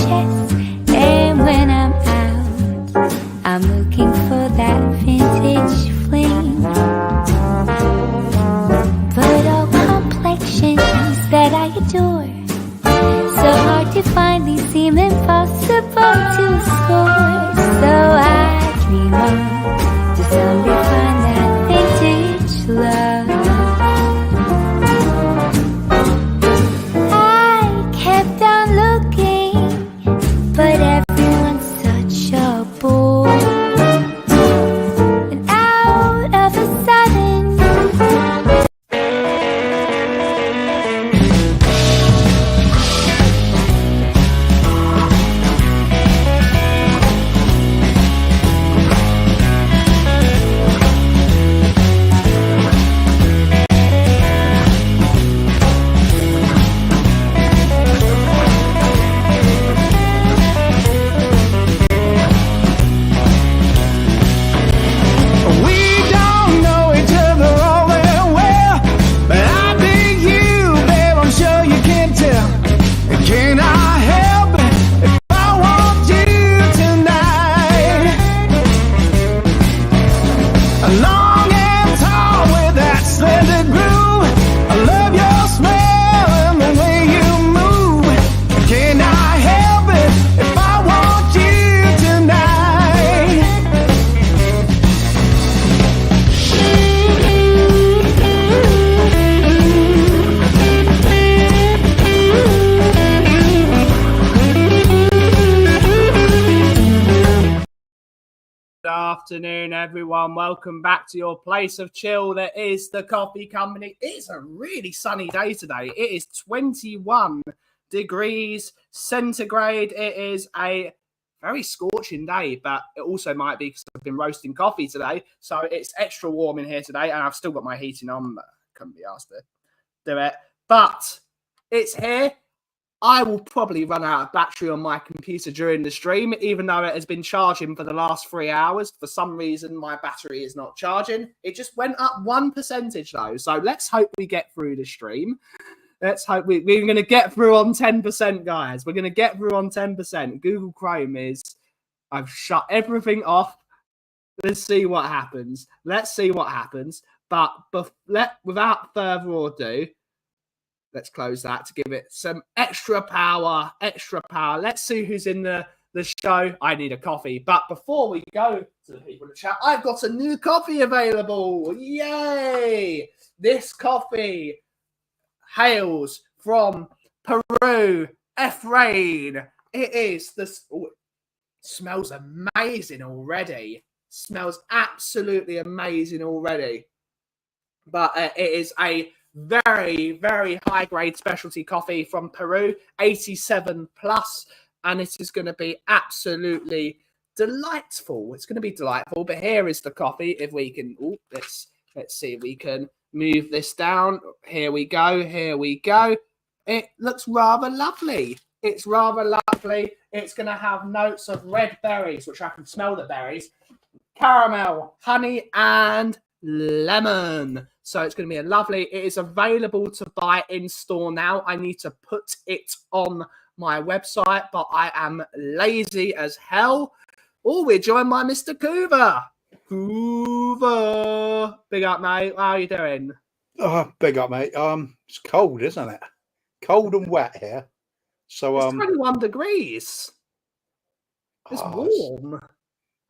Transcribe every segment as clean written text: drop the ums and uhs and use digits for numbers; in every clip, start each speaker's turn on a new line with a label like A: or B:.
A: chest. And when I'm out, I'm looking for that vintage fling. But all complexions that I adore, so hard to find, these seem impossible to score. So I dream on to someday find that vintage love. I kept on looking, but everyone's such a bore. And out of a sudden,
B: afternoon, everyone. Welcome back to your place of chill. That is the Coffee Company. It's a really sunny day today. It is 21 degrees centigrade. It is a very scorching day, but it also might be because I've been roasting coffee today. So it's extra warm in here today, and I've still got my heating on, but I couldn't be asked to do it. But it's here. I will probably run out of battery on my computer during the stream, even though it has been charging for the last 3 hours. For some reason, my battery is not charging. It just went up 1% though. So let's hope we get through the stream. Let's hope we're going to get through on 10%, guys. We're going to get through on 10%. Google Chrome is, I've shut everything off. Let's see what happens. Let's see what happens. But without further ado, let's close that to give it some extra power, Let's see who's in the show. I need a coffee. But before we go to the people in the chat, I've got a new coffee available. Yay! This coffee hails from Peru, Efrain. It is this. Oh, it smells amazing already. Smells absolutely amazing already. But it is a very, very high-grade specialty coffee from Peru, 87 plus, and it is going to be absolutely delightful. It's going to be delightful. But here is the coffee. If we can, let's see if we can move this down. Here we go. It looks rather lovely. It's rather lovely. It's going to have notes of red berries, which I can smell the berries, caramel, honey, and lemon. So it's going to be a lovely. It is available to buy in store now. I need to put it on my website, but I am lazy as hell. Oh, we're joined by Mr. Coover. Coover, big up, mate. How are you doing?
C: Oh, big up, mate. It's cold, isn't it? Cold and wet here. So
B: it's 21 degrees. It's warm.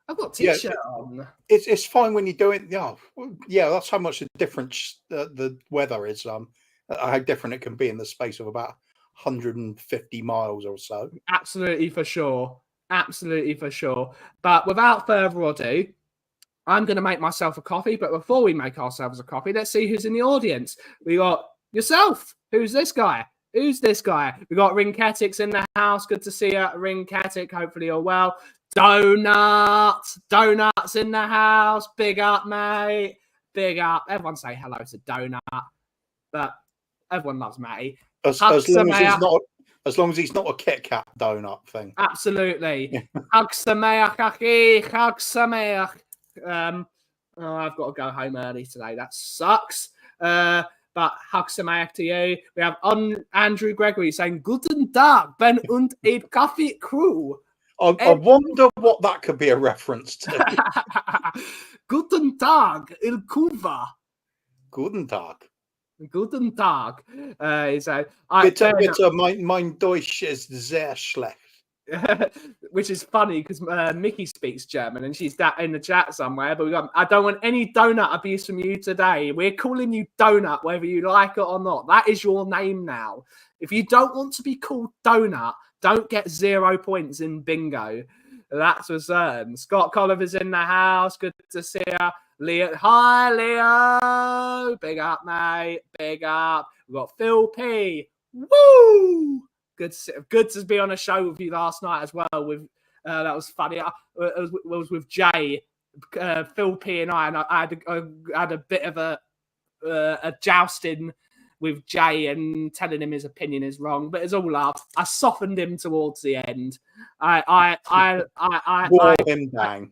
B: I've got a t-shirt on.
C: It's fine when you do it. Yeah, that's how much the difference the weather is. How different it can be in the space of about 150 miles or so.
B: Absolutely for sure. But without further ado, I'm going to make myself a coffee. But before we make ourselves a coffee, let's see who's in the audience. We got yourself. Who's this guy? We got Ringketics in the house. Good to see you, Ringketic. Hopefully you're well. Donuts in the house. Big up, mate. Big up. Everyone say hello to Donut. But everyone loves Matty.
C: As long as he's not a Kit Kat donut thing.
B: Absolutely. Hug Sameach, Aki. Hug Sameach. I've got to go home early today. That sucks. But Huxamayak to you. We have Andrew Gregory saying, Guten Tag, Ben und a Kaffee Crew.
C: I wonder what that could be a reference to.
B: Guten Tag, Il Kuva.
C: Guten Tag.
B: Guten Tag. So
C: Bitte, mein Deutsch ist sehr schlecht.
B: Which is funny because Mickey speaks German and she's in the chat somewhere. But we got, I don't want any donut abuse from you today. We're calling you Donut, whether you like it or not. That is your name now. If you don't want to be called Donut, don't get 0 points in bingo. That's for certain. Scott Colliver's in the house. Good to see you. Leo, hi Leo. Big up, mate. Big up. We've got Phil P. Woo! Good to be on a show with you last night as well. With that was funny. It was with Jay, Phil P, and I had a bit of a jousting with Jay and telling him his opinion is wrong, but it's all love. I softened him towards the end. I
C: wore him down.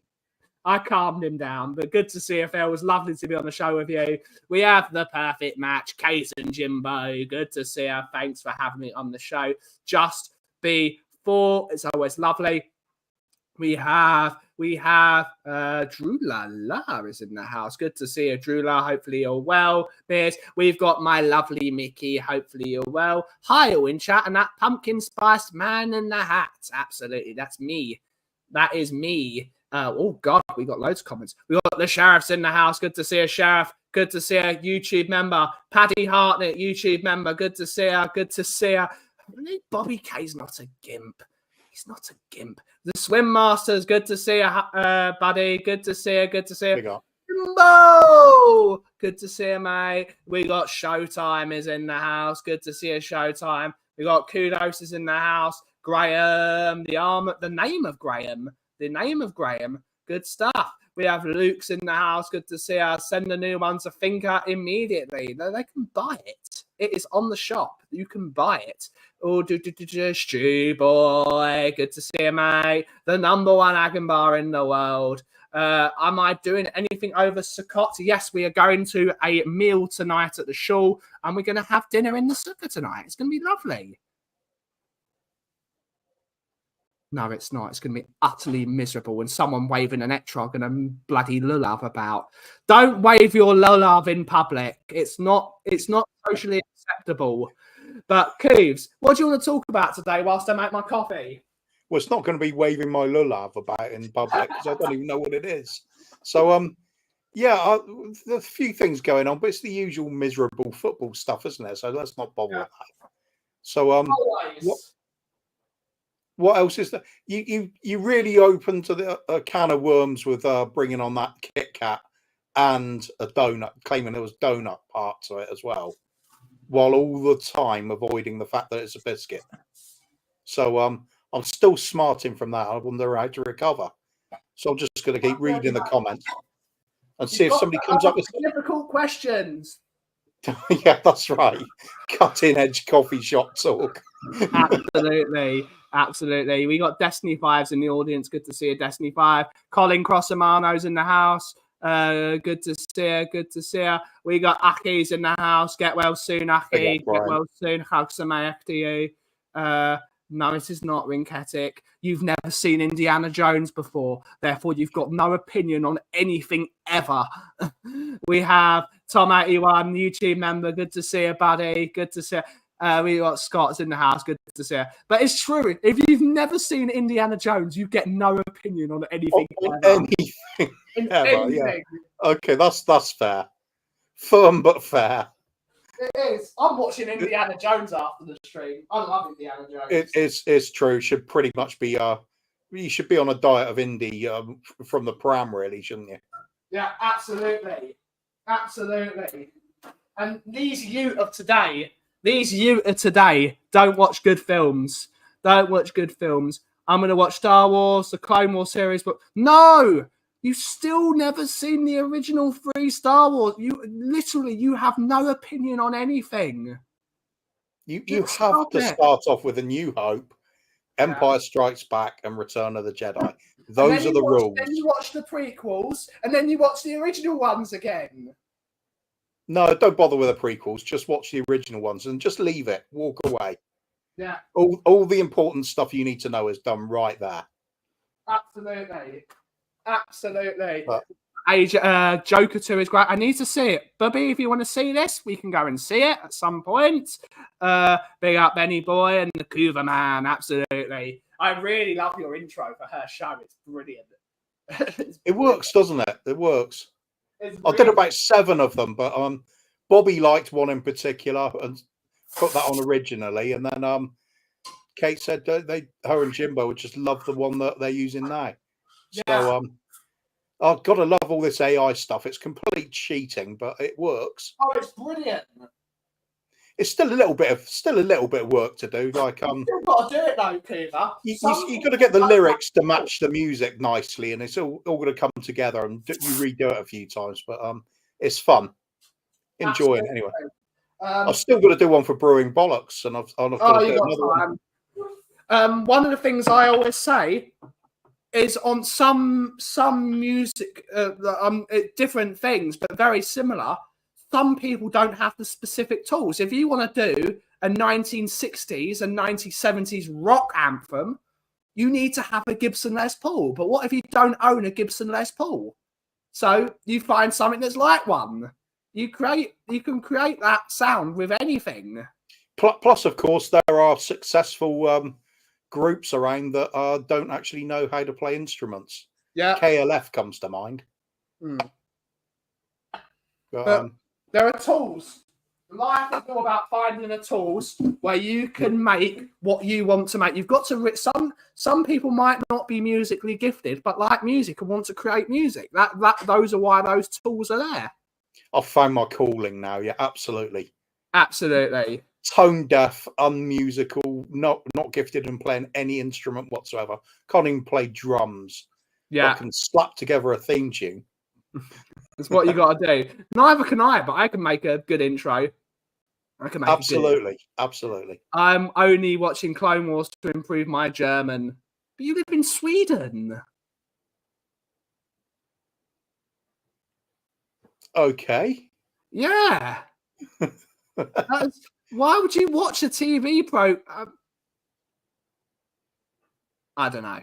B: I calmed him down, but good to see you, Phil. It was lovely to be on the show with you. We have the perfect match, Case and Jimbo. Good to see you. Thanks for having me on the show. Just before, it's always lovely. We have Drew Lala is in the house. Good to see you, Drew Lala. Hopefully you're well. We've got my lovely Mickey. Hopefully you're well. Hi, all in chat, and that pumpkin spice man in the hat. Absolutely, that's me. That is me. Oh, God, we got loads of comments. We got the Sheriff's in the house. Good to see a Sheriff. Good to see a YouTube member. Paddy Hartnett, YouTube member. Good to see her. Good to see her. Bobby K's not a gimp. He's not a gimp. The Swim Masters. Good to see her, buddy. Good to see her. Good to see her. Jimbo! Good to see her, mate. We got Showtime is in the house. Good to see her, Showtime. We got Kudos is in the house. Graham. The name of Graham. The name of Graham. Good stuff. We have Luke's in the house. Good to see us. Send the new one to Thinker immediately. They can buy it. It is on the shop. You can buy it. Oh, Stu boy. Good to see you, mate. The number one Agon bar in the world. Am I doing anything over Sukkot? Yes, we are going to a meal tonight at the shul, and we're going to have dinner in the sukkah tonight. It's going to be lovely. No, it's not. It's going to be utterly miserable and someone waving an etrog and a bloody lulav about. Don't wave your lulav in public. It's not socially acceptable. But, Cooves, what do you want to talk about today whilst I make my coffee?
C: Well, it's not going to be waving my lulav about in public because I don't even know what it is. So, yeah, there's a few things going on, but it's the usual miserable football stuff, isn't it? So let's not bother with that. So, what else is there? You really opened to a can of worms with bringing on that Kit Kat and a donut, claiming there was donut part to it as well, while all the time avoiding the fact that it's a biscuit. So I'm still smarting from that. I wonder how to recover. So I'm just going to keep reading the comments and see if somebody comes up with
B: difficult questions.
C: Yeah, that's right. Cutting edge coffee shop talk.
B: Absolutely. We got Destiny 5s in the audience. Good to see you, Destiny 5. Colin Crossamano's in the house. Good to see you. We got Aki's in the house. Get well soon, Aki. Get well soon. Chagsamayek to you. No, this is not Rinketic. You've never seen Indiana Jones before. Therefore, you've got no opinion on anything ever. We have Tom81, YouTube member. Good to see you, buddy. Good to see you. We got Scott's in the house. Good to see you. But it's true. If you've never seen Indiana Jones, you get no opinion on anything.
C: Ever. Yeah. Okay, that's fair. Firm but fair.
B: It is. I'm watching Indiana Jones after the stream. I love Indiana Jones.
C: It's true. Should pretty much be you should be on a diet of Indy from the pram, really, shouldn't you?
B: Yeah, absolutely. And these youth of today don't watch good films. I'm going to watch Star Wars, the Clone Wars series, but no! You've still never seen the original 3 Star Wars. You have no opinion on anything.
C: You have to start off with A New Hope, Empire Strikes Back, and Return of the Jedi. Those are the rules.
B: Then you watch the prequels, and then you watch the original ones again.
C: No, don't bother with the prequels. Just watch the original ones and just leave it. Walk away.
B: Yeah,
C: All the important stuff you need to know is done right there.
B: absolutely.
C: But
B: Joker 2 is great. I need to see it. Bubby, if you want to see this, we can go and see it at some point. Big up Benny Boy and the Coover Man. Absolutely. I really love your intro for her show. It's brilliant.
C: it works, doesn't it? It works.
B: It's
C: I did
B: really-
C: about 7 of them, but Bobby liked one in particular and put that on originally, and then Kate said her and Jimbo would just love the one that they're using now.
B: Yeah.
C: So I've got to love all this AI stuff. It's complete cheating, but it works.
B: Oh, it's brilliant.
C: It's still a little bit of work to do. Like
B: You've got to do it though, Coover.
C: you got to get the lyrics to match the music nicely, and it's all going to come together. And you redo it a few times, but it's fun. Enjoy it anyway. I've still got to do one for Brewing Bollocks, and I've got to do another one.
B: One of the things I always say is on some music, different things, but very similar. Some people don't have the specific tools. If you want to do a 1960s and 1970s rock anthem, you need to have a Gibson Les Paul. But what if you don't own a Gibson Les Paul? So you find something that's like one. You can create that sound with anything.
C: Plus, of course, there are successful groups around that don't actually know how to play instruments.
B: Yeah,
C: KLF comes to mind.
B: But there are tools. Life is all about finding the tools where you can make what you want to make. You've got to. Some people might not be musically gifted, but like music and want to create music. Those are why those tools are there.
C: I've found my calling now. Yeah, absolutely.
B: Absolutely.
C: Tone deaf, unmusical, not gifted in playing any instrument whatsoever. Can't even play drums.
B: Yeah,
C: I can slap together a theme tune.
B: that's what you got to do. Neither can I, but I can make a good intro. I can make
C: absolutely.
B: I'm only watching Clone Wars to improve my German. But you live in Sweden.
C: Okay.
B: Yeah. Why would you watch a TV program? I don't know.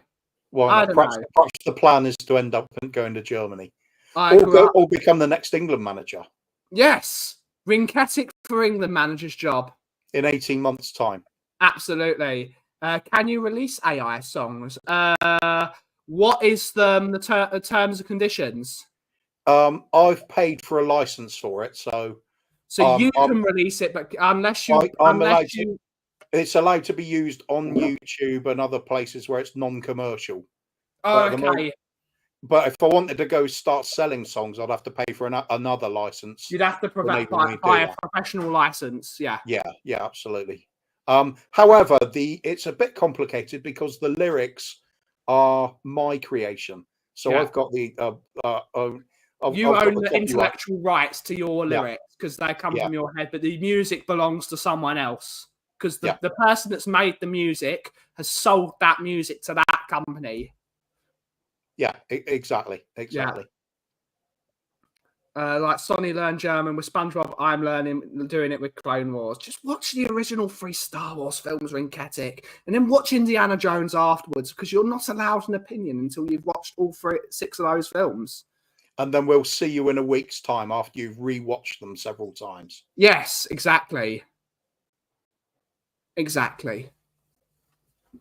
C: Well, perhaps the plan is to end up going to Germany. Or become the next England manager.
B: Yes. Rinketic for England manager's job.
C: In 18 months' time.
B: Absolutely. Can you release AI songs? What is the terms and conditions?
C: I've paid for a license for it, so
B: you can release it, but unless you,
C: it's allowed to be used on YouTube and other places where it's non-commercial.
B: Oh, okay.
C: But if I wanted to go start selling songs, I'd have to pay for another license.
B: You'd have to buy a professional license. Yeah,
C: absolutely. However, it's a bit complicated because the lyrics are my creation. So I've got the
B: you own the intellectual rights to your lyrics because they come from your head, but the music belongs to someone else because the person that's made the music has sold that music to that company.
C: Yeah, exactly.
B: Like Sonny learned German with SpongeBob, I'm doing it with Clone Wars. Just watch the original 3 Star Wars films, Rinketic, and then watch Indiana Jones afterwards because you're not allowed an opinion until you've watched all 6 of those films. And
C: then we'll see you in a week's time after you've rewatched them several times.
B: Yes, exactly.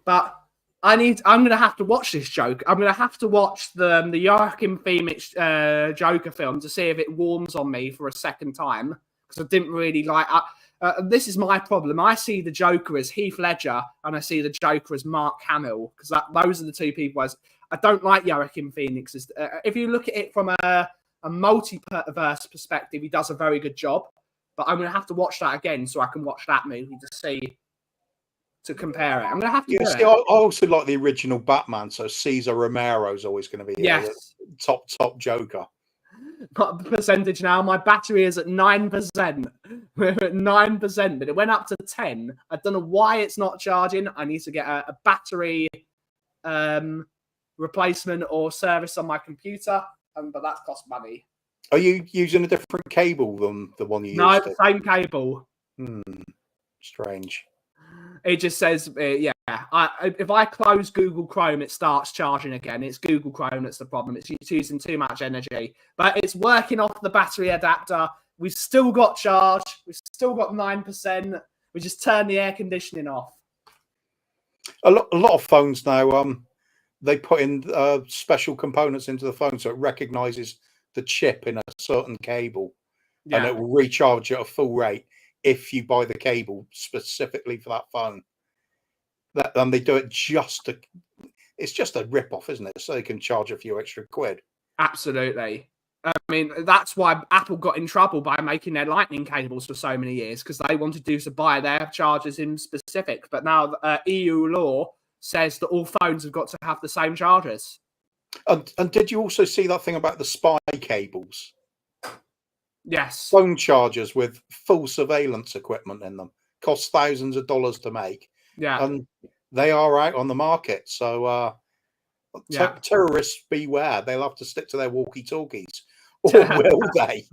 B: But I'm going to have to watch this joke. I'm going to have to watch the Joaquin Phoenix Joker film to see if it warms on me for a second time because I didn't really like. This is my problem. I see the Joker as Heath Ledger and I see the Joker as Mark Hamill because those are the two people. I don't like Joaquin Phoenix. If you look at it from a multiverse perspective, he does a very good job. But I'm going to have to watch that again so I can watch that movie to compare it. I'm going to have to do it.
C: I also like the original Batman, so Cesar Romero is always going to be top Joker.
B: Got the percentage now. My battery is at 9%. We're at 9%, but it went up to 10. I don't know why it's not charging. I need to get a battery replacement or service on my computer, but that costs money.
C: Are you using a different cable than the one you
B: No,
C: used
B: the
C: to?
B: same cable.
C: Strange.
B: It just says, if I close Google Chrome, it starts charging again. It's Google Chrome that's the problem. It's using too much energy. But it's working off the battery adapter. We've still got charge. We've still got 9%. We just turned the air conditioning off.
C: A lot of phones now, they put in special components into the phone so it recognizes the chip in a certain cable, and it will recharge at a full rate if you buy the cable specifically for that phone. And they do it it's just a rip-off, isn't it? So they can charge a few extra quid.
B: Absolutely. I mean, that's why Apple got in trouble by making their lightning cables for so many years, because they wanted to buy their chargers in specific. But now EU law says that all phones have got to have the same chargers.
C: And did you also see that thing about the spy cables?
B: Yes.
C: Phone chargers with full surveillance equipment in them. Cost thousands of dollars to make.
B: Yeah.
C: And they are out on the market. So terrorists beware. They'll have to stick to their walkie-talkies. Or will they?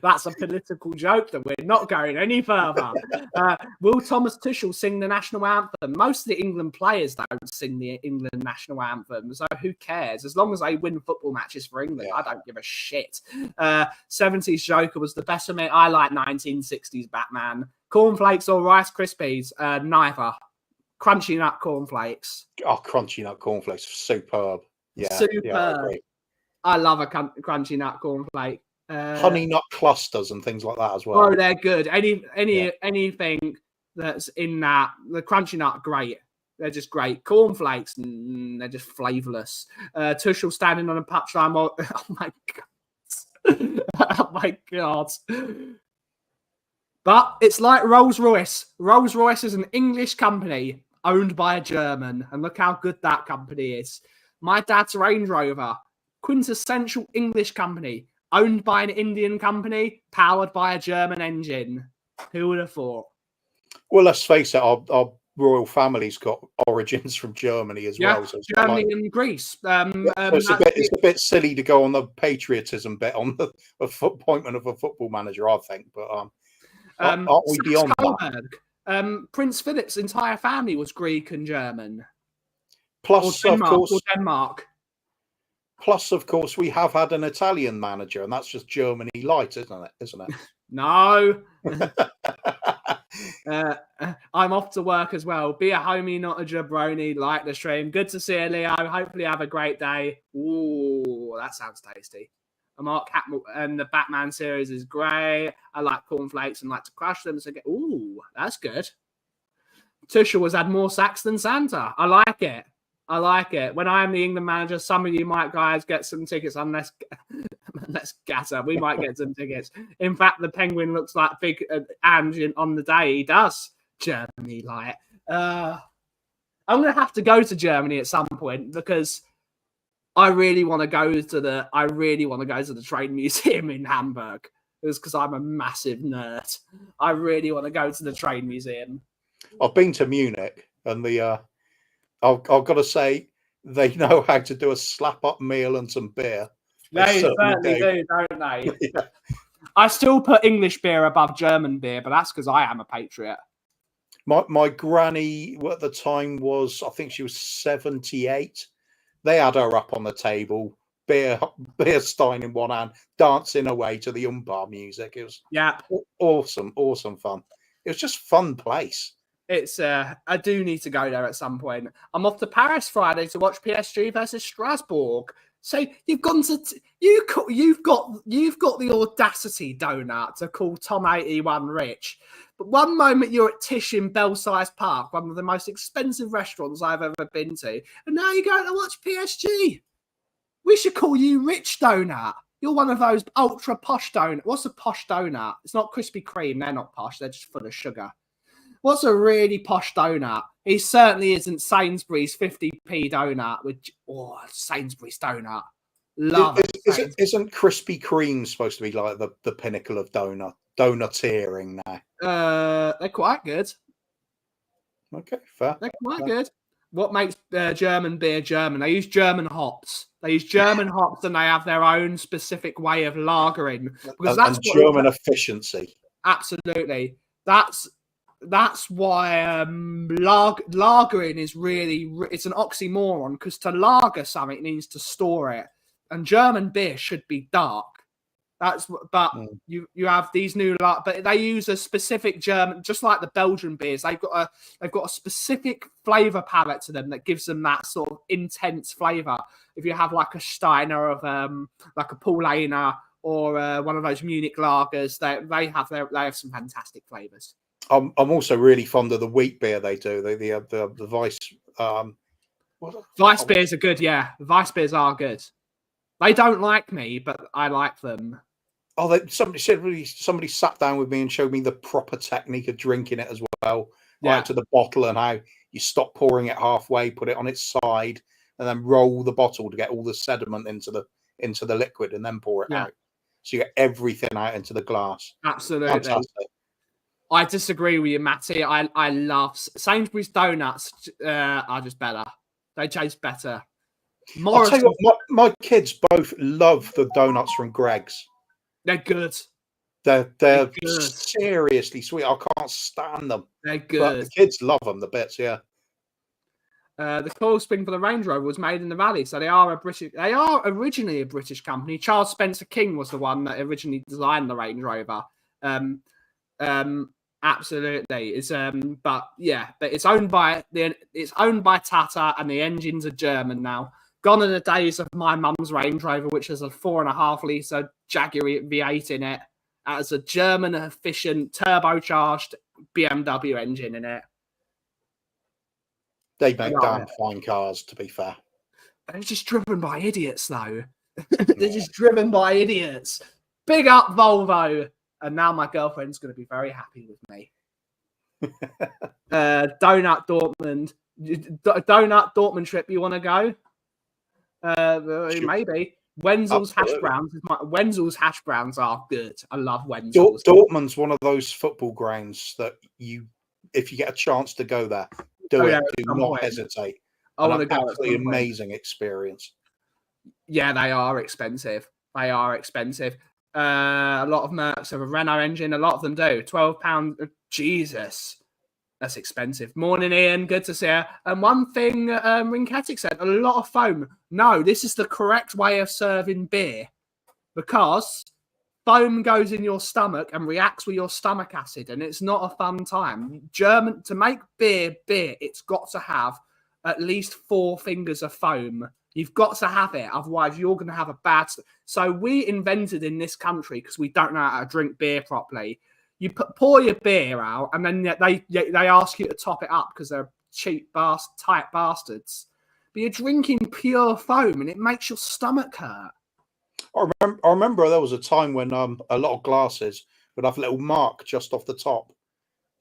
B: That's a political joke that we're not going any further. Will Thomas Tuchel sing the national anthem? Most of the England players don't sing the England national anthem, so who cares? As long as they win football matches for England, I don't give a shit. 70s Joker was the best for me. I like 1960s Batman. Cornflakes or Rice Krispies? Neither. Crunchy Nut Cornflakes.
C: Oh, Crunchy Nut Cornflakes, superb. Yeah,
B: superb.
C: Yeah,
B: I love a Crunchy Nut Cornflake.
C: Honey nut clusters and things like that as well.
B: Oh, they're good. Anything that's in that, the Crunchy Nut, great. They're just great. Cornflakes, they're just flavourless. Tuchel standing on a touchline. Oh my god. Oh my god. But it's like Rolls-Royce. Rolls-Royce is an English company owned by a German. And look how good that company is. My dad's Range Rover, quintessential English company, owned by an Indian company, powered by a German engine. Who would have thought?
C: Well, let's face it, our royal family's got origins from Germany as well. So
B: Germany and Greece.
C: It's a bit silly to go on the patriotism bit on the appointment of a football manager, I think. But aren't we beyond that?
B: Prince Philip's entire family was Greek and German.
C: Plus,
B: Denmark.
C: Plus, of course, we have had an Italian manager, and that's just Germany light, isn't it?
B: No. I'm off to work as well. Be a homie, not a jabroni. Like the stream. Good to see you, Leo. Hopefully have a great day. Ooh, that sounds tasty. Mark Hamill and the Batman series is great. I like cornflakes and like to crush them. So ooh, that's good. Tuchel has had more sacks than Santa. I like it. When I am the England manager, some of you might, guys, get some tickets unless Gatter. We might get some tickets. In fact, the Penguin looks like big Ange on the day. He does. Germany, like. I'm going to have to go to Germany at some point because I really want to go to the train museum in Hamburg. It's because I'm a massive nerd. I really want to go to the train museum.
C: I've been to Munich, and I've got to say, they know how to do a slap-up meal and some beer.
B: They certainly do, don't they? Yeah. I still put English beer above German beer, but that's because I am a patriot.
C: My granny at the time was, I think she was 78. They had her up on the table, beer stein in one hand, dancing away to the umpire music. It was awesome fun. It was just a fun place.
B: I do need to go there at some point. I'm off to Paris Friday to watch PSG versus Strasbourg. So you've got the audacity, Donut, to call Tom 81 rich. But one moment you're at Tish in Belsize Park, one of the most expensive restaurants I've ever been to, and now you're going to watch PSG. We should call you Rich Donut. You're one of those ultra posh donut. What's a posh donut? It's not Krispy Kreme. They're not posh. They're just full of sugar. What's a really posh donut? He certainly isn't Sainsbury's 50p donut with Sainsbury's donut. Love it.
C: Isn't Krispy Kreme supposed to be like the pinnacle of donuteering now?
B: They're quite good.
C: Okay, fair.
B: They're quite good. what makes German beer German? They use German hops. They use German hops, and they have their own specific way of lagering. Because that's
C: and German efficiency.
B: Absolutely. That's why lagering is really, it's an oxymoron, because to lager something means to store it, and German beer should be dark. You have these new, but they use a specific German, just like the Belgian beers. They've got a specific flavor palette to them that gives them that sort of intense flavor. If you have like a Steiner of like a Paulaner or one of those Munich lagers, they have some fantastic flavors.
C: I'm also really fond of the wheat beer they do. The Weiss.
B: Weiss beers are good. Yeah, Weiss beers are good. They don't like me, but I like them.
C: Oh, somebody sat down with me and showed me the proper technique of drinking it as well.
B: Yeah.
C: Right to the bottle, and how you stop pouring it halfway, put it on its side, and then roll the bottle to get all the sediment into the liquid, and then pour it out. So you get everything out into the glass.
B: Absolutely.
C: Fantastic.
B: I disagree with you, Matty. I love Sainsbury's donuts. Are just better. They taste better.
C: I'll tell you what, my kids both love the donuts from Greggs.
B: They're good.
C: They're good. Seriously sweet. I can't stand them.
B: They're good.
C: But the kids love them, the bits, yeah.
B: The coil spring for the Range Rover was made in the Valley, so they are originally a British company. Charles Spencer King was the one that originally designed the Range Rover. Absolutely. It's but it's owned by Tata, and the engines are German now. Gone are the days of my mum's Range Rover, which has a 4.5 litre Jaguar V8 in it. As a German efficient turbocharged BMW engine in it.
C: They make damn fine cars, to be fair.
B: They're just driven by idiots, though. They're just driven by idiots. Big up Volvo. And now my girlfriend's going to be very happy with me. Donut Dortmund trip. You want to go? Maybe. Wenzel's hash browns. Wenzel's hash browns are good. I love Wenzel's.
C: Dortmund's one of those football grounds that if you get a chance to go there, do not hesitate.
B: I want to go.
C: Absolutely amazing experience.
B: Yeah, they are expensive. A lot of Mercs have a Renault engine. A lot of them do. £12. Jesus. That's expensive. Morning, Ian. Good to see you. And one thing Rinketic said, a lot of foam. No, this is the correct way of serving beer, because foam goes in your stomach and reacts with your stomach acid, and it's not a fun time. To make beer, it's got to have at least 4 fingers of foam. You've got to have it, otherwise you're going to have a bad... So we invented in this country, because we don't know how to drink beer properly, you pour your beer out, and then they ask you to top it up because they're cheap, tight bastards. But you're drinking pure foam, and it makes your stomach hurt.
C: I remember there was a time when a lot of glasses would have a little mark just off the top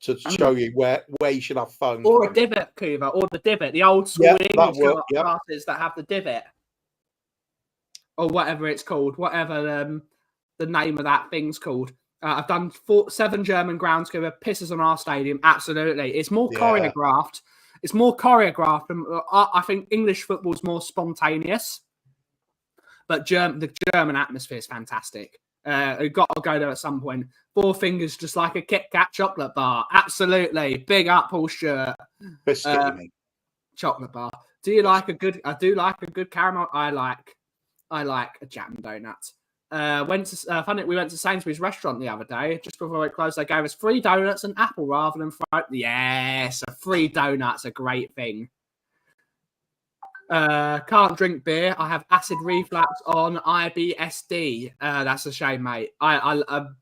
C: to show you where you should have foam.
B: Or a divot, Kuva, or the divot, the old school English glasses that have the divot. Or whatever it's called, whatever the name of that thing's called. I've done 7 German groundskeeper, pisses on our stadium. Absolutely. It's more choreographed. It's more choreographed. And I think English football's more spontaneous. But the German atmosphere is fantastic. We've got to go there at some point. 4 fingers, just like a Kit Kat chocolate bar. Absolutely. Big up, Paul Stewart. Chocolate bar. Do you like a good... I do like a good caramel. I like a jam donut. We went to Sainsbury's restaurant the other day. Just before it closed, they gave us free donuts and apple rather than fried. Yes, a free donut's a great thing. Can't drink beer. I have acid reflux on IBSD. That's a shame, mate.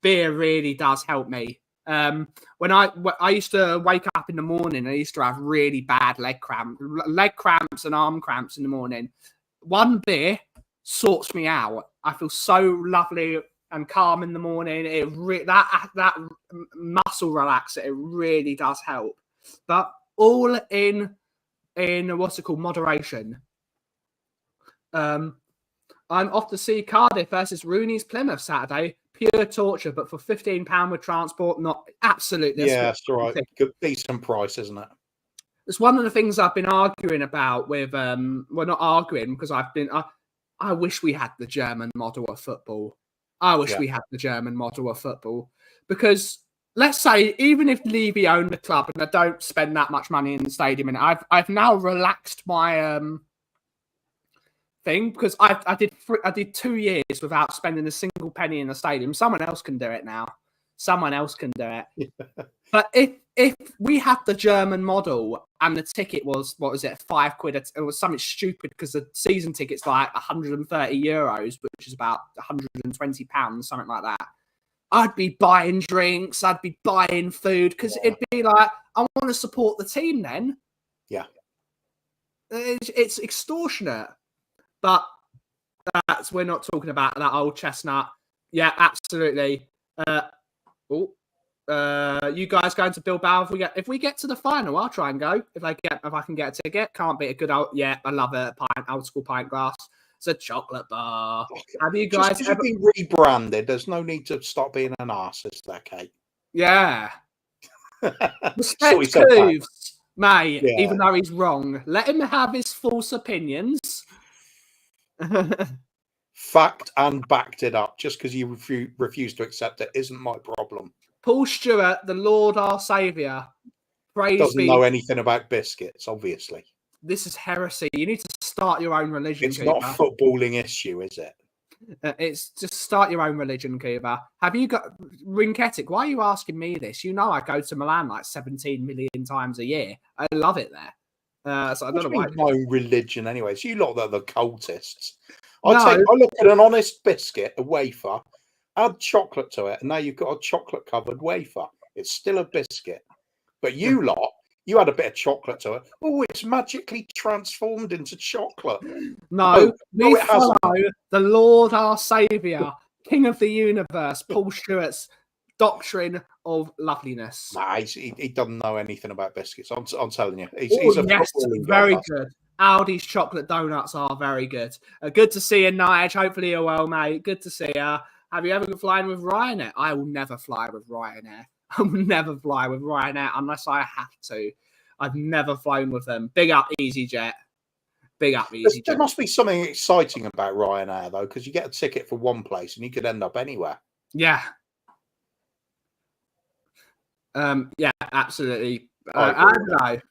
B: Beer really does help me. When I used to wake up in the morning, I used to have really bad leg cramps and arm cramps in the morning. One beer sorts me out. I feel so lovely and calm in the morning. That muscle relaxer, it really does help. But all in what's it called, moderation. I'm off to see Cardiff versus Rooney's Plymouth Saturday. Pure torture, but for £15 with transport, not absolutely.
C: Yeah, that's all right. Good, decent price, isn't it?
B: It's one of the things I've been arguing about with, well, not arguing because I wish we had the German model of football. I wish we had the German model of football because let's say even if Levy owned the club and I don't spend that much money in the stadium, and I've now relaxed my thing because I did 2 years without spending a single penny in the stadium. Someone else can do it now. Someone else can do it. But if we had the German model and the ticket was, what was it, £5? It was something stupid because the season ticket's like 130 euros, which is about 120 pounds, something like that. I'd be buying drinks, I'd be buying food because it'd be like, I want to support the team then.
C: Yeah.
B: It's extortionate. But we're not talking about that old chestnut. Yeah, absolutely. You guys going to Bilbao? If we get to the final, I'll try and go. If I can get a ticket, can't beat a good old. Yeah, I love it. Old school pint glass. It's a chocolate bar. Have you guys
C: ever been rebranded? There's no need to stop being an arse, is there, Kate?
B: Yeah. Respect Cooves, mate. Yeah. Even though he's wrong, let him have his false opinions.
C: Fact and backed it up. Just because you refuse to accept it isn't my problem.
B: Paul Stewart, the Lord our Saviour,
C: doesn't know anything about biscuits, obviously.
B: This is heresy. You need to start your own religion.
C: It's not a footballing issue, is it?
B: It's just start your own religion, Cuba. Have you got Rinketic? Why are you asking me this? You know I go to Milan like 17 million times a year. I love it there. So I don't know why.
C: My own religion, anyways. You lot are the cultists. I look at an honest biscuit, a wafer, add chocolate to it, and now you've got a chocolate-covered wafer. It's still a biscuit. But you lot, you add a bit of chocolate to it. Oh, it's magically transformed into chocolate.
B: No, we follow the Lord our Saviour, King of the Universe, Paul Stewart's doctrine of loveliness.
C: Nah, he doesn't know anything about biscuits. I'm telling you.
B: He's very good. Aldi's chocolate donuts are very good. Good to see you, Nige. Hopefully you're well, mate. Good to see you. Have you ever been flying with Ryanair? I will never fly with Ryanair. I will never fly with Ryanair unless I have to. I've never flown with them. Big up EasyJet. Big up EasyJet.
C: There must be something exciting about Ryanair, though, because you get a ticket for one place and you could end up anywhere.
B: Yeah. Yeah, absolutely. I don't know.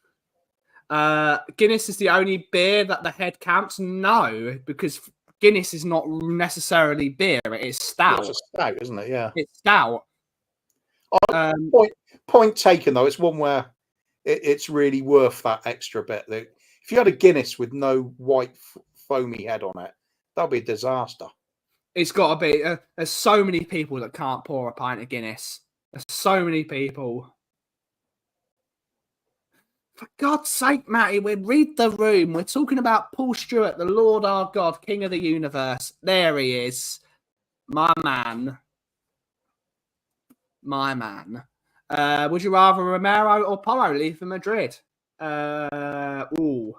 B: Guinness is the only beer that the head counts? No, because Guinness is not necessarily beer. It is stout.
C: It's a stout, isn't it? Yeah.
B: It's stout.
C: Point taken, though. It's one where it's really worth that extra bit. If you had a Guinness with no white foamy head on it, that'd be a disaster.
B: It's got to be. There's so many people that can't pour a pint of Guinness. There's so many people. For God's sake, Matty, read the room. We're talking about Paul Stewart, the Lord our God, King of the Universe. There he is. My man. My man. Would you rather Romero or Porro leave for Madrid? Ooh.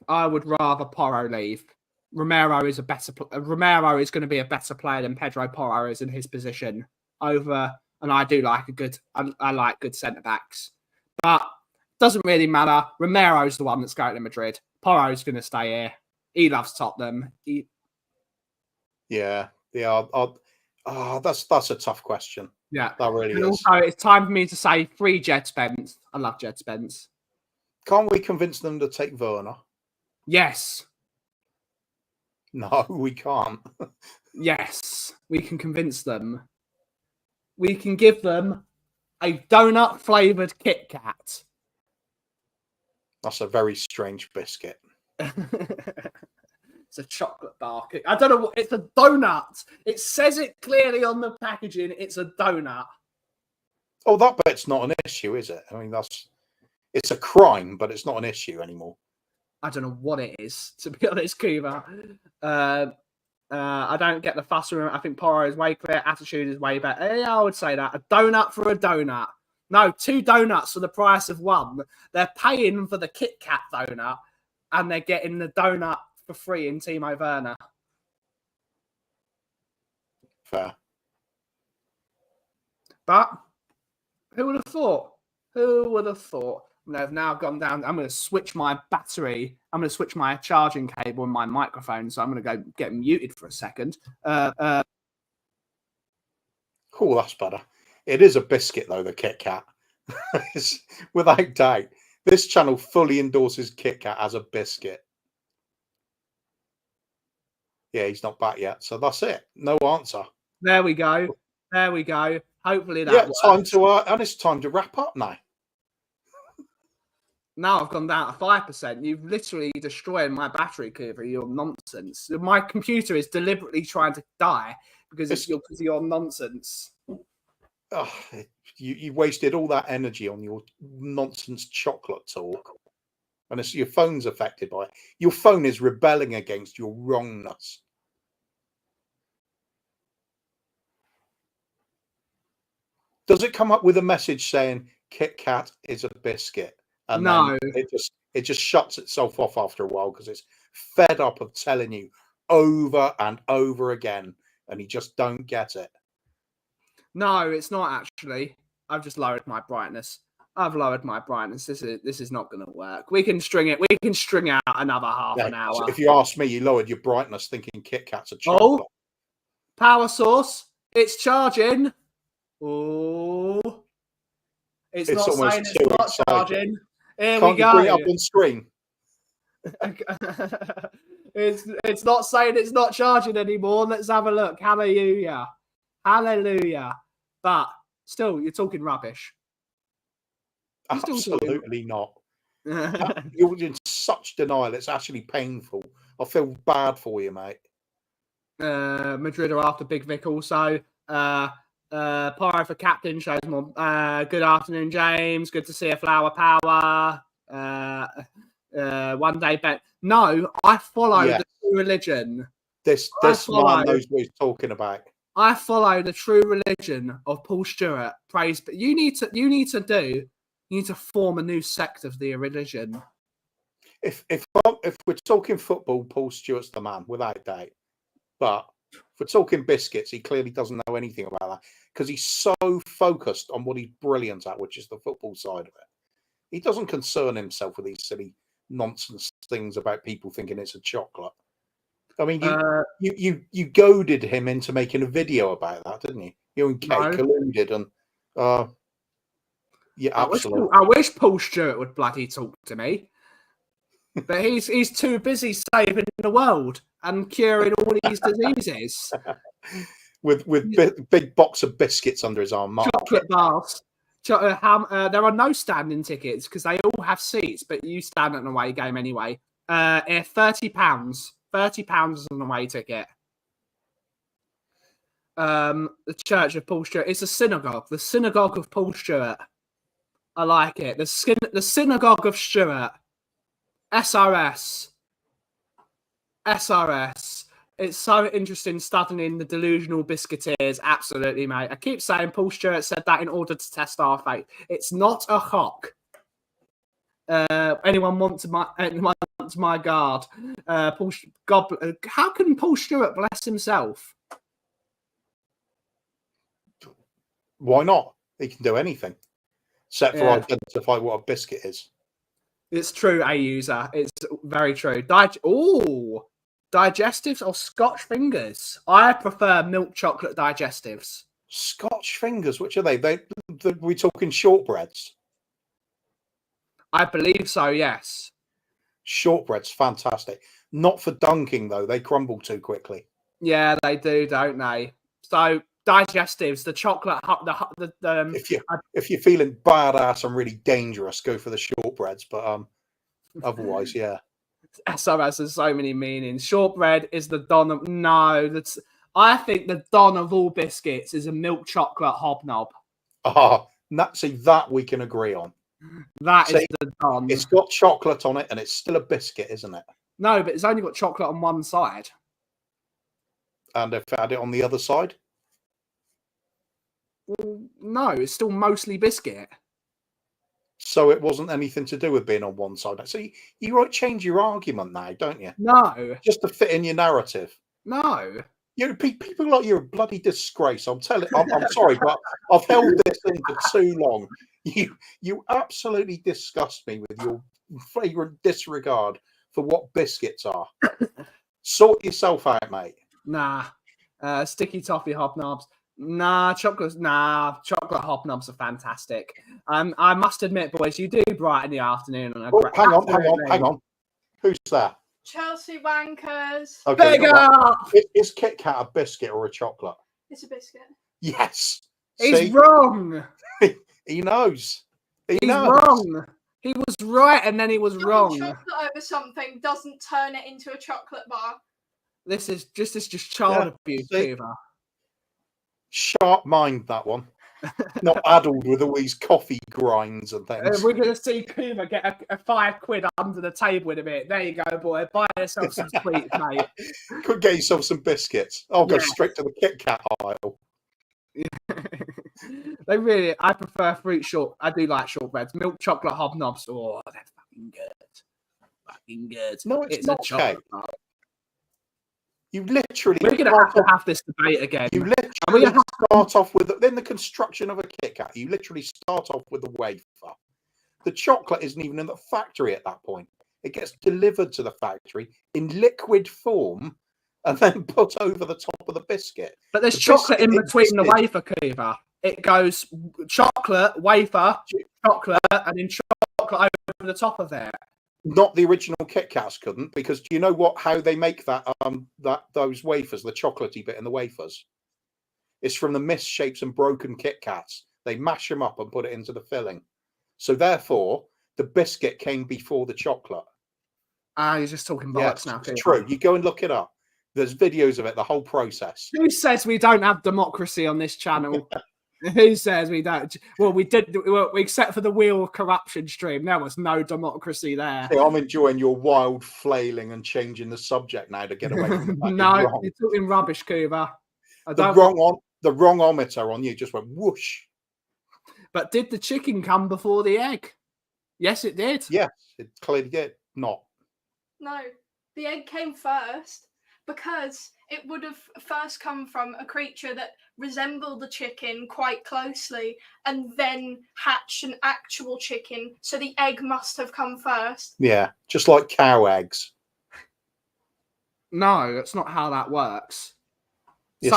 B: I would rather Porro leave. Romero is Romero is going to be a better player than Pedro Porro is in his position over. And I do like I like good centre backs, but doesn't really matter. Romero's the one that's going to Madrid. Porro's going to stay here. He loves Tottenham.
C: Yeah. That's a tough question.
B: Yeah,
C: that really is.
B: Also, it's time for me to say free Jed Spence. I love Jed Spence.
C: Can't we convince them to take Werner?
B: Yes.
C: No, we can't.
B: Yes, we can convince them. We can give them a donut-flavoured Kit Kat.
C: That's a very strange biscuit.
B: It's a chocolate bar. I don't know what... It's a donut. It says it clearly on the packaging. It's a donut.
C: Oh, that bit's not an issue, is it? I mean, it's a crime, but it's not an issue anymore.
B: I don't know what it is, to be honest, Cuba. I don't get the fuss with him. I think Porro is way clear. Attitude is way better. Yeah, I would say that. A donut for a donut. No, 2 donuts for the price of 1. They're paying for the Kit Kat donut, and they're getting the donut for free in Timo Werner.
C: Fair.
B: But Who would have thought? Who would have thought? I've now gone down. I'm going to switch my battery. I'm going to switch my charging cable and my microphone. So I'm going to go get muted for a second.
C: Oh, that's better. It is a biscuit, though, the Kit Kat. Without doubt. This channel fully endorses Kit Kat as a biscuit. Yeah, he's not back yet. So that's it. No answer.
B: There we go. There we go. Hopefully that works.
C: Time to and it's time to wrap up now.
B: Now I've gone down to 5%. You've literally destroyed my battery for your nonsense. My computer is deliberately trying to die because of your nonsense.
C: Oh, you wasted all that energy on your nonsense chocolate talk. And your phone's affected by it. Your phone is rebelling against your wrongness. Does it come up with a message saying Kit Kat is a biscuit? And
B: no,
C: it just shuts itself off after a while because it's fed up of telling you over and over again, and you just don't get it. No,
B: it's not actually. I've just lowered my brightness. I've lowered my brightness. This is not going to work. We can string it. We can string out another half an hour.
C: If you ask me, you lowered your brightness thinking Kit Kat's a chocolate.
B: Oh, power source. It's charging. Oh, it's not saying it's not charging. Here we go.
C: Bring it up on screen.
B: It's not saying it's not charging anymore. Let's have a look. Hallelujah. Hallelujah. But still, you're talking rubbish.
C: Absolutely not. You're in such denial. It's actually painful. I feel bad for you, mate.
B: Madrid are after Big Vic also. Pyro for captain shows more. Good afternoon, James. Good to see a flower power. One day bet. No, I follow the true religion.
C: This man knows what he's talking about.
B: I follow the true religion of Paul Stewart. Praise, but you need to form a new sect of the religion.
C: If we're talking football, Paul Stewart's the man, without doubt. But if we're talking biscuits, he clearly doesn't know anything about that because he's so focused on what he's brilliant at, which is the football side of it. He doesn't concern himself with these silly nonsense things about people thinking it's a chocolate. I mean, you goaded him into making a video about that, didn't you? You and Kate colluded, and yeah, absolutely.
B: I wish Paul Stewart would bloody talk to me, but he's too busy saving the world and curing all these diseases.
C: with big box of biscuits under his arm.
B: Chocolate bars. There are no standing tickets because they all have seats, but you stand at an away game anyway. £30. £30 is an away ticket. The Church of Paul Stewart. It's a synagogue. The Synagogue of Paul Stewart. I like it. The Synagogue of Stewart. SRS. SRS. It's so interesting studying the delusional biscuiteers. Absolutely, mate. I keep saying Paul Stewart said that in order to test our faith. It's not a hock. Anyone want my guard? How can Paul Stewart bless himself?
C: Why not? He can do anything except for identify what a biscuit is.
B: It's true, a user. It's very true. Digestives or Scotch fingers? I prefer milk chocolate digestives.
C: Scotch fingers? Which are they? We talking shortbreads?
B: I believe so, yes.
C: Shortbread's fantastic. Not for dunking, though. They crumble too quickly.
B: Yeah, they do, don't they? So, digestives, the chocolate...
C: If you're feeling badass and really dangerous, go for the shortbreads. But otherwise, yeah.
B: SRS has so many meanings. Shortbread is the don of... No, I think the don of all biscuits is a milk chocolate hobnob.
C: See, that we can agree on.
B: That is the don.
C: It's got chocolate on it and it's still a biscuit, isn't it?
B: No, but it's only got chocolate on one side.
C: And if I had it on the other side?
B: Well, no, it's still mostly biscuit.
C: So it wasn't anything to do with being on one side. So you change your argument now, don't you?
B: No.
C: Just to fit in your narrative.
B: No.
C: People like you're a bloody disgrace. I'm sorry, but I've held this in for too long. You absolutely disgust me with your flagrant disregard for what biscuits are. Sort yourself out, mate.
B: Nah. Sticky toffee hobnobs. Nah, chocolate hobnobs are fantastic. I must admit, boys, you do brighten the afternoon.
C: Hang on. Who's that?
D: Chelsea Wankers.
C: Okay,
B: Big up!
C: Is Kit Kat a biscuit or a chocolate?
D: It's a biscuit.
C: Yes.
B: He's wrong.
C: He knows.
B: He's wrong. He was right and then he was wrong.
D: Chocolate over something doesn't turn it into a chocolate bar.
B: This is just child abuse, Coover.
C: Sharp mind, that one. Not addled with all these coffee grinds and things.
B: We're going to see Coover get a £5 under the table in a minute. There you go, boy. Buy yourself some sweets, mate.
C: Could get yourself some biscuits. I'll go straight to the Kit Kat aisle.
B: I prefer fruit short. I do like shortbreads. Milk chocolate hobnobs. Oh, they're fucking good. Fucking good.
C: No, it's not
B: a chocolate bar.
C: You literally.
B: We're going to have this debate again.
C: You literally start off with then the construction of a Kit Kat. You literally start off with a wafer. The chocolate isn't even in the factory at that point. It gets delivered to the factory in liquid form and then put over the top of the biscuit.
B: But there's chocolate in between the wafer, Coover. It goes chocolate, wafer, chocolate, and then chocolate over the top of it.
C: Not the original Kit Kats couldn't, because do you know how they make those wafers, the chocolatey bit in the wafers? It's from the misshapes and broken Kit Kats. They mash them up and put it into the filling. So therefore, the biscuit came before the chocolate.
B: You're just talking bollocks now.
C: It's true. You go and look it up. There's videos of it, the whole process.
B: Who says we don't have democracy on this channel? Who says we don't? Well, we did, except for the wheel of corruption stream. There was no democracy there.
C: See, I'm enjoying your wild flailing and changing the subject now to get away from the fact
B: No, you're talking rubbish, Coover.
C: The wrong ometer on you just went whoosh.
B: But did the chicken come before the egg? Yes, it did.
C: Yes, it clearly did. Not.
D: No, the egg came first because it would have first come from a creature that resembled the chicken quite closely and then hatched an actual chicken. So the egg must have come first.
C: Yeah, just like cow eggs.
B: No, that's not how that works.
C: Yes,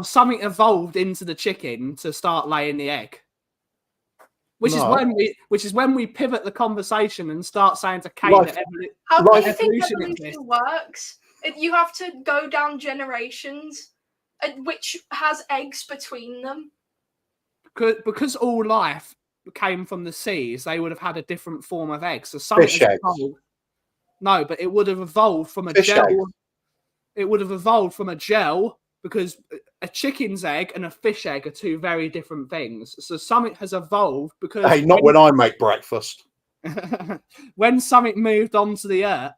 B: something evolved into the chicken to start laying the egg. Which is when we pivot the conversation and start saying to Kate that
D: how do you think evolution works? You have to go down generations, which has eggs between them.
B: Because all life came from the seas, they would have had a different form of eggs. So fish eggs. No, but it would have evolved from a gel. Eggs. It would have evolved from a gel because a chicken's egg and a fish egg are two very different things. So something has evolved because...
C: Hey, not when I make breakfast.
B: When something moved onto the earth,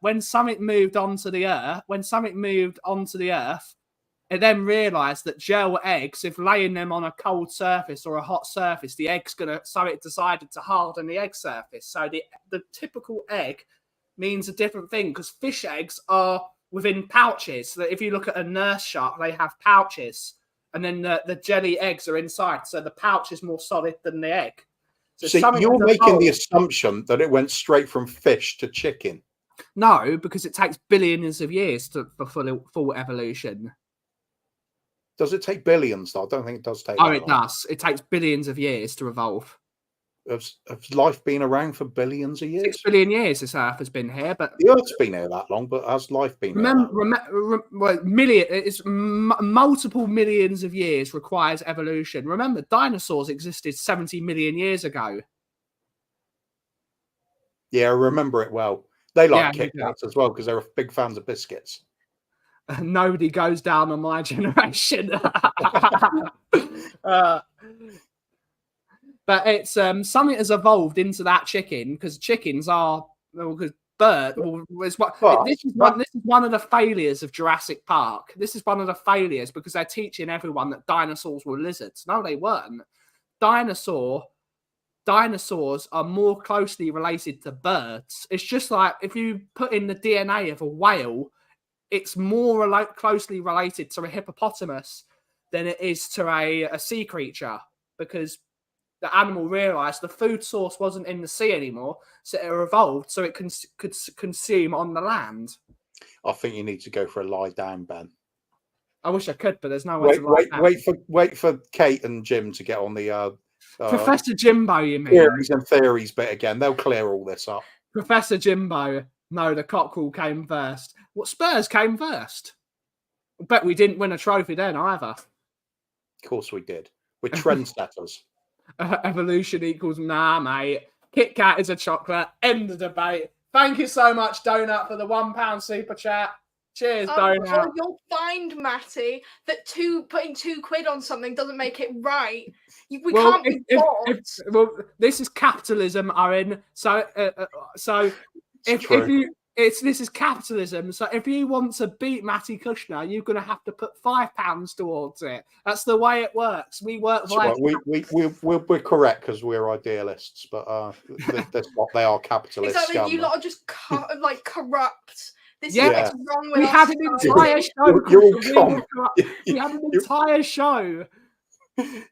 B: it then realised that gel eggs, if laying them on a cold surface or a hot surface, the egg's so it decided to harden the egg surface. So the typical egg means a different thing because fish eggs are within pouches. So that if you look at a nurse shark, they have pouches, and then the jelly eggs are inside. So the pouch is more solid than the egg. So
C: you're making the assumption that it went straight from fish to chicken.
B: No, because it takes billions of years for full evolution.
C: Does it take billions, though? I don't think it does take.
B: Oh, it does. It takes billions of years to evolve.
C: Has life been around for billions of years?
B: 6 billion years this Earth has been here, but
C: the Earth's been here that long. But has life been?
B: It's multiple millions of years requires evolution. Remember, dinosaurs existed 70 million years ago.
C: Yeah, I remember it well. They like Kit Kats as well because they're big fans of biscuits.
B: Nobody goes down on my generation. But it's something has evolved into that chicken because chickens are this is one of the failures of Jurassic Park. This is one of the failures because they're teaching everyone that dinosaurs were lizards. No, they weren't. Dinosaurs are more closely related to birds. It's just like if you put in the DNA of a whale it's more closely related to a hippopotamus than it is to a sea creature, because the animal realised the food source wasn't in the sea anymore, so it evolved so it could consume on the land.
C: I think you need to go for a lie down, Ben.
B: I wish I could, but there's no way to lie down.
C: Wait for Kate and Jim to get on the
B: Professor Jimbo, you mean?
C: theories and theories bit again. They'll clear all this up.
B: Professor Jimbo. No, the cockerel came first. What, Spurs came first? I bet we didn't win a trophy then either.
C: Of course we did. We're trendsetters.
B: Evolution equals nah, mate. Kit Kat is a chocolate. End the debate. Thank you so much, Donut, for the £1 super chat. Cheers, Donut.
D: Well, you'll find, Matty, that putting £2 on something doesn't make it right. We can't be bots.
B: Well, this is capitalism, Owen. So this is capitalism. So if you want to beat Matty Kushner, you're going to have to put £5 towards it. That's the way it works. We work via.
C: We're correct because we're idealists, but that's what they are, capitalists.
D: Exactly, you lot are just corrupt. This
B: Yeah.
D: is what's wrong with
B: We
D: us.
B: had an entire show.
C: You're all
B: We had an entire show.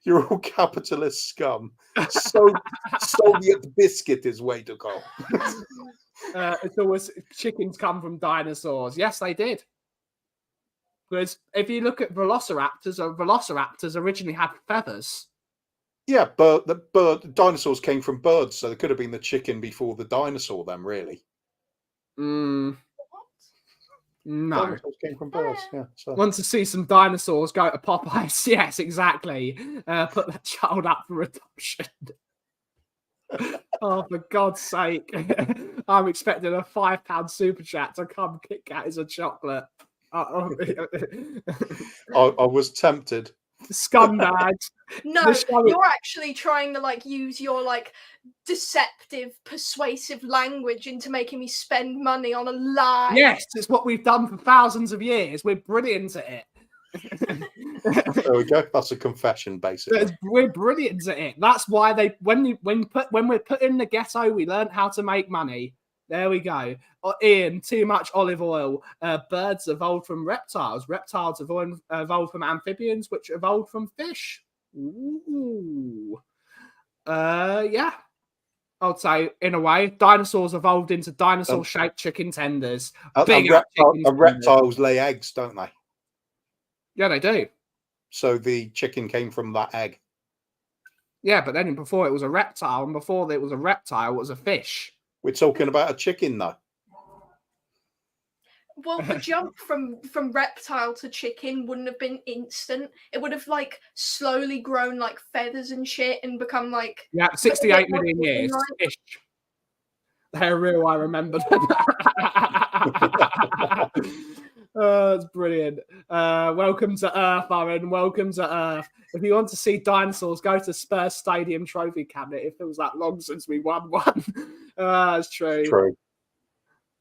C: You're all capitalist scum. Soviet biscuit is way to go.
B: It's always chickens come from dinosaurs. Yes, they did. Because if you look at velociraptors originally had feathers.
C: Yeah, but the dinosaurs came from birds, so there could have been the chicken before the dinosaur. Then, really,
B: No.
C: dinosaurs came from birds. Yeah. So.
B: Want to see some dinosaurs? Go to Popeyes. Yes, exactly. Put that child up for adoption. Oh, for God's sake. I'm expecting a £5 super chat to come. Kit Kat is a chocolate.
C: I was tempted.
B: Scumbags.
D: No, you're actually trying to use your deceptive, persuasive language into making me spend money on a lie.
B: Yes, it's what we've done for thousands of years. We're brilliant at it.
C: There we go. That's a confession, basically.
B: We're brilliant at it. That's why when we're put in the ghetto, we learn how to make money. There we go. Ian, too much olive oil. Birds evolved from reptiles. Reptiles evolved from amphibians, which evolved from fish. Ooh. Yeah. I'd say, in a way, dinosaurs evolved into dinosaur-shaped chicken tenders.
C: Reptiles lay eggs, don't they?
B: Yeah, they do.
C: So the chicken came from that egg.
B: Yeah, but then before it was a reptile, and before it was a reptile, it was a fish.
C: We're talking about a chicken, though.
D: Well, the jump from reptile to chicken wouldn't have been instant. It would have slowly grown feathers and shit and become
B: 68 million years. Ish. They're real. I remember. Oh, that's brilliant. Welcome to Earth, Aaron. Welcome to Earth. If you want to see dinosaurs, go to Spurs Stadium trophy cabinet. It feels that long since we won one. That's true.
C: True.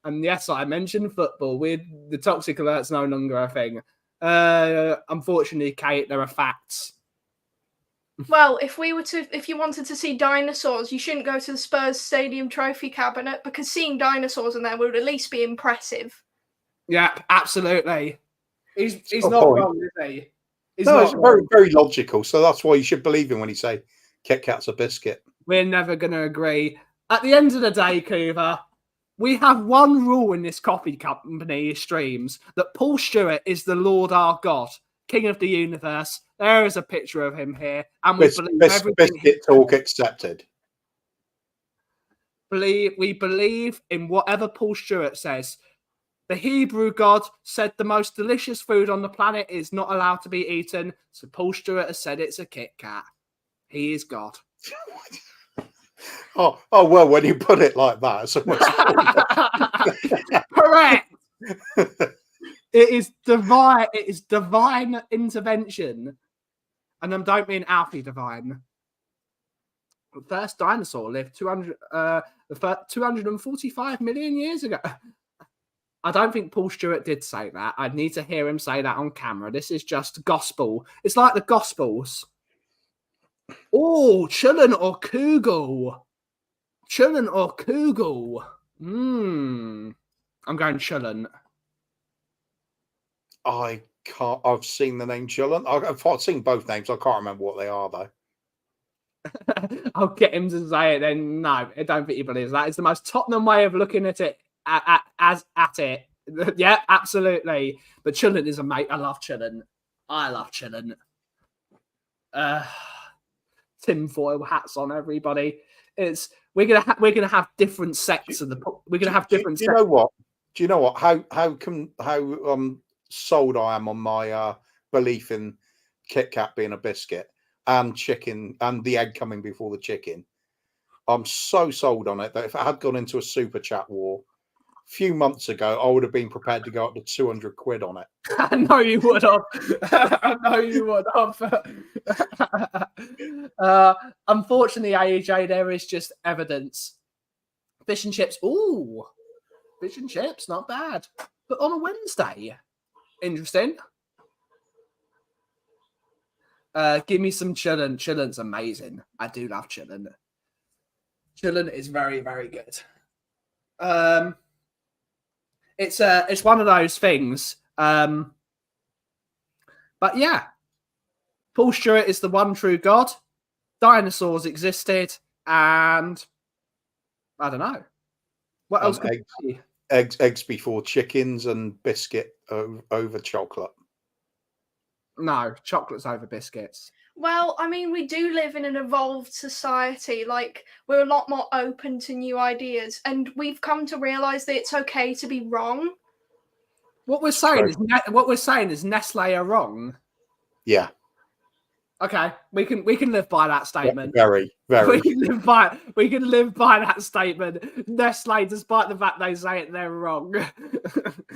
B: And yes, I mentioned football. The toxic alert's no longer a thing. Unfortunately, Kate, there are facts.
D: Well, if you wanted to see dinosaurs, you shouldn't go to the Spurs Stadium trophy cabinet, because seeing dinosaurs in there would at least be impressive.
B: Yeah, absolutely. He's not wrong, is he?
C: It's very, very logical. So that's why you should believe him when he say Kit Kat's a biscuit.
B: We're never going to agree. At the end of the day, Coover, we have one rule in this coffee company streams, that Paul Stewart is the Lord our God, King of the universe. There is a picture of him here, and we believe everything.
C: Biscuit talk accepted.
B: We believe in whatever Paul Stewart says. The Hebrew God said the most delicious food on the planet is not allowed to be eaten, so Paul Stewart has said it's a Kit Kat. He is God.
C: Oh well, when you put it like that, it's so much
B: correct. It is divine. It is divine intervention, and I don't mean Alfie divine. The first dinosaur lived 245 million years ago. I don't think Paul Stewart did say that. I'd need to hear him say that on camera. This is just gospel. It's like the Gospels. Oh, chillin' or Kugel. Chillin' or Kugel. I'm going chillin'.
C: I can't. I've seen the name Chillen. I've seen both names. I can't remember what they are though.
B: I'll get him to say it then. No, I don't think he believes that. It's the most Tottenham way of looking at it as at it. Yeah, absolutely. But Chillen is a mate. I love Chillen. I love Chillen. Tinfoil hats on, everybody. We're gonna have different sects of the. We're gonna have different.
C: Do you know what? Do you know what? How sold I am on my belief in Kit Kat being a biscuit and chicken and the egg coming before the chicken. I'm so sold on it that if I had gone into a super chat war a few months ago, I would have been prepared to go up to 200 quid on it.
B: I know you would have. I know you would have. Unfortunately, AJ, there is just evidence. Fish and chips. Ooh, fish and chips, not bad. But on a Wednesday, interesting. Give me some Chillen. Chillen's amazing. I do love Chillen. Chillen is very, very good. It's one of those things. But yeah, Paul Stewart is the one true God. Dinosaurs existed, and I don't know what else.
C: Eggs before chickens and biscuit over chocolate.
B: No, chocolate's over biscuits.
D: Well, I mean, we do live in an evolved society. Like, we're a lot more open to new ideas, and we've come to realize that it's okay to be wrong.
B: What we're saying is Nestle are wrong.
C: Yeah.
B: Okay, we can live by that statement.
C: Very, very.
B: We can live by that statement. Nestle, despite the fact they say it, they're wrong.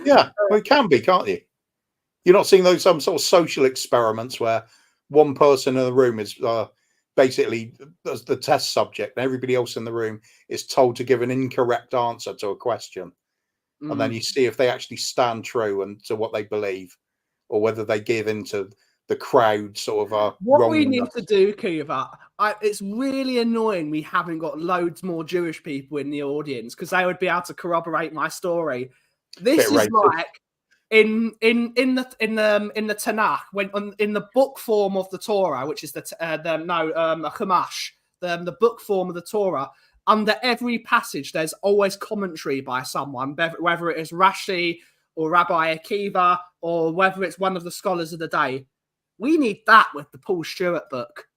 C: Yeah, well, it can be, can't you? You're not seeing those some sort of social experiments where one person in the room is basically the test subject, and everybody else in the room is told to give an incorrect answer to a question, and then you see if they actually stand true and to what they believe, or whether they give into the crowd sort of
B: what we need to do, Kiva. It's really annoying we haven't got loads more Jewish people in the audience because they would be able to corroborate my story. This is like in the Tanakh, when in the book form of the Torah, which is the Chumash, the book form of the Torah. Under every passage, there's always commentary by someone, whether it is Rashi or Rabbi Akiva or whether it's one of the scholars of the day. We need that with the Paul Stewart book.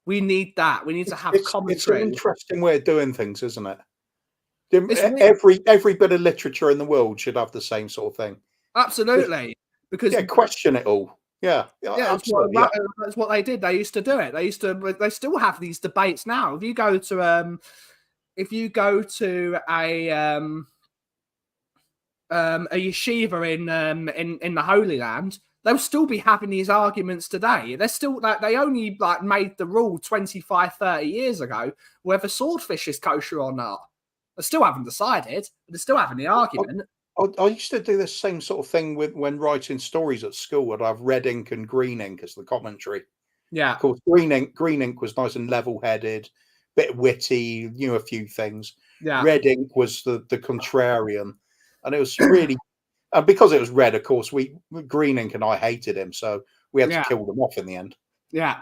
B: We need that. We need to have commentary.
C: It's an interesting way of doing things, isn't it? Every bit of literature in the world should have the same sort of thing.
B: Absolutely, because
C: question it all. Yeah, absolutely.
B: That's what they did. They used to do it. They still have these debates now. If you go to a yeshiva in the Holy Land, they'll still be having these arguments today. They're still they only made the rule 25, 30 years ago whether swordfish is kosher or not. They still haven't decided, but they're still having the argument.
C: I used to do the same sort of thing when writing stories at school. I'd have red ink and green ink as the commentary.
B: Yeah.
C: Of course, green ink was nice and level-headed, bit witty, knew a few things.
B: Yeah.
C: Red ink was the contrarian. And it was really... And because it was red, of course, Green Ink and I hated him, so we had to kill them off in the end.
B: Yeah.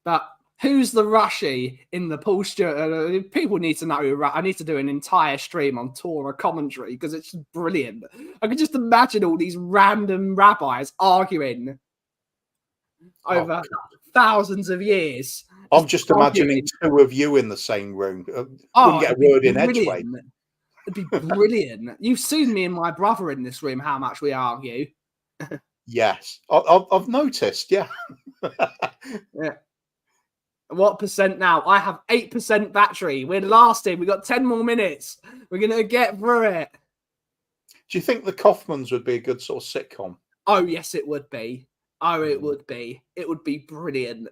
B: But who's the Rashi in the Paul Stewart? People need to know. I need to do an entire stream on Torah commentary because it's just brilliant. I can just imagine all these random rabbis arguing over thousands of years.
C: I'm just imagining two of you in the same room. Wouldn't get a word in edgeway.
B: It'd be brilliant. You've seen me and my brother in this room, how much we argue.
C: Yes. I've noticed, yeah.
B: Yeah. What percent now? I have 8% battery. We're lasting. We've got 10 more minutes. We're going to get through it.
C: Do you think the Kaufmans would be a good sort of sitcom?
B: Oh, yes, it would be. Oh, it would be. It would be brilliant.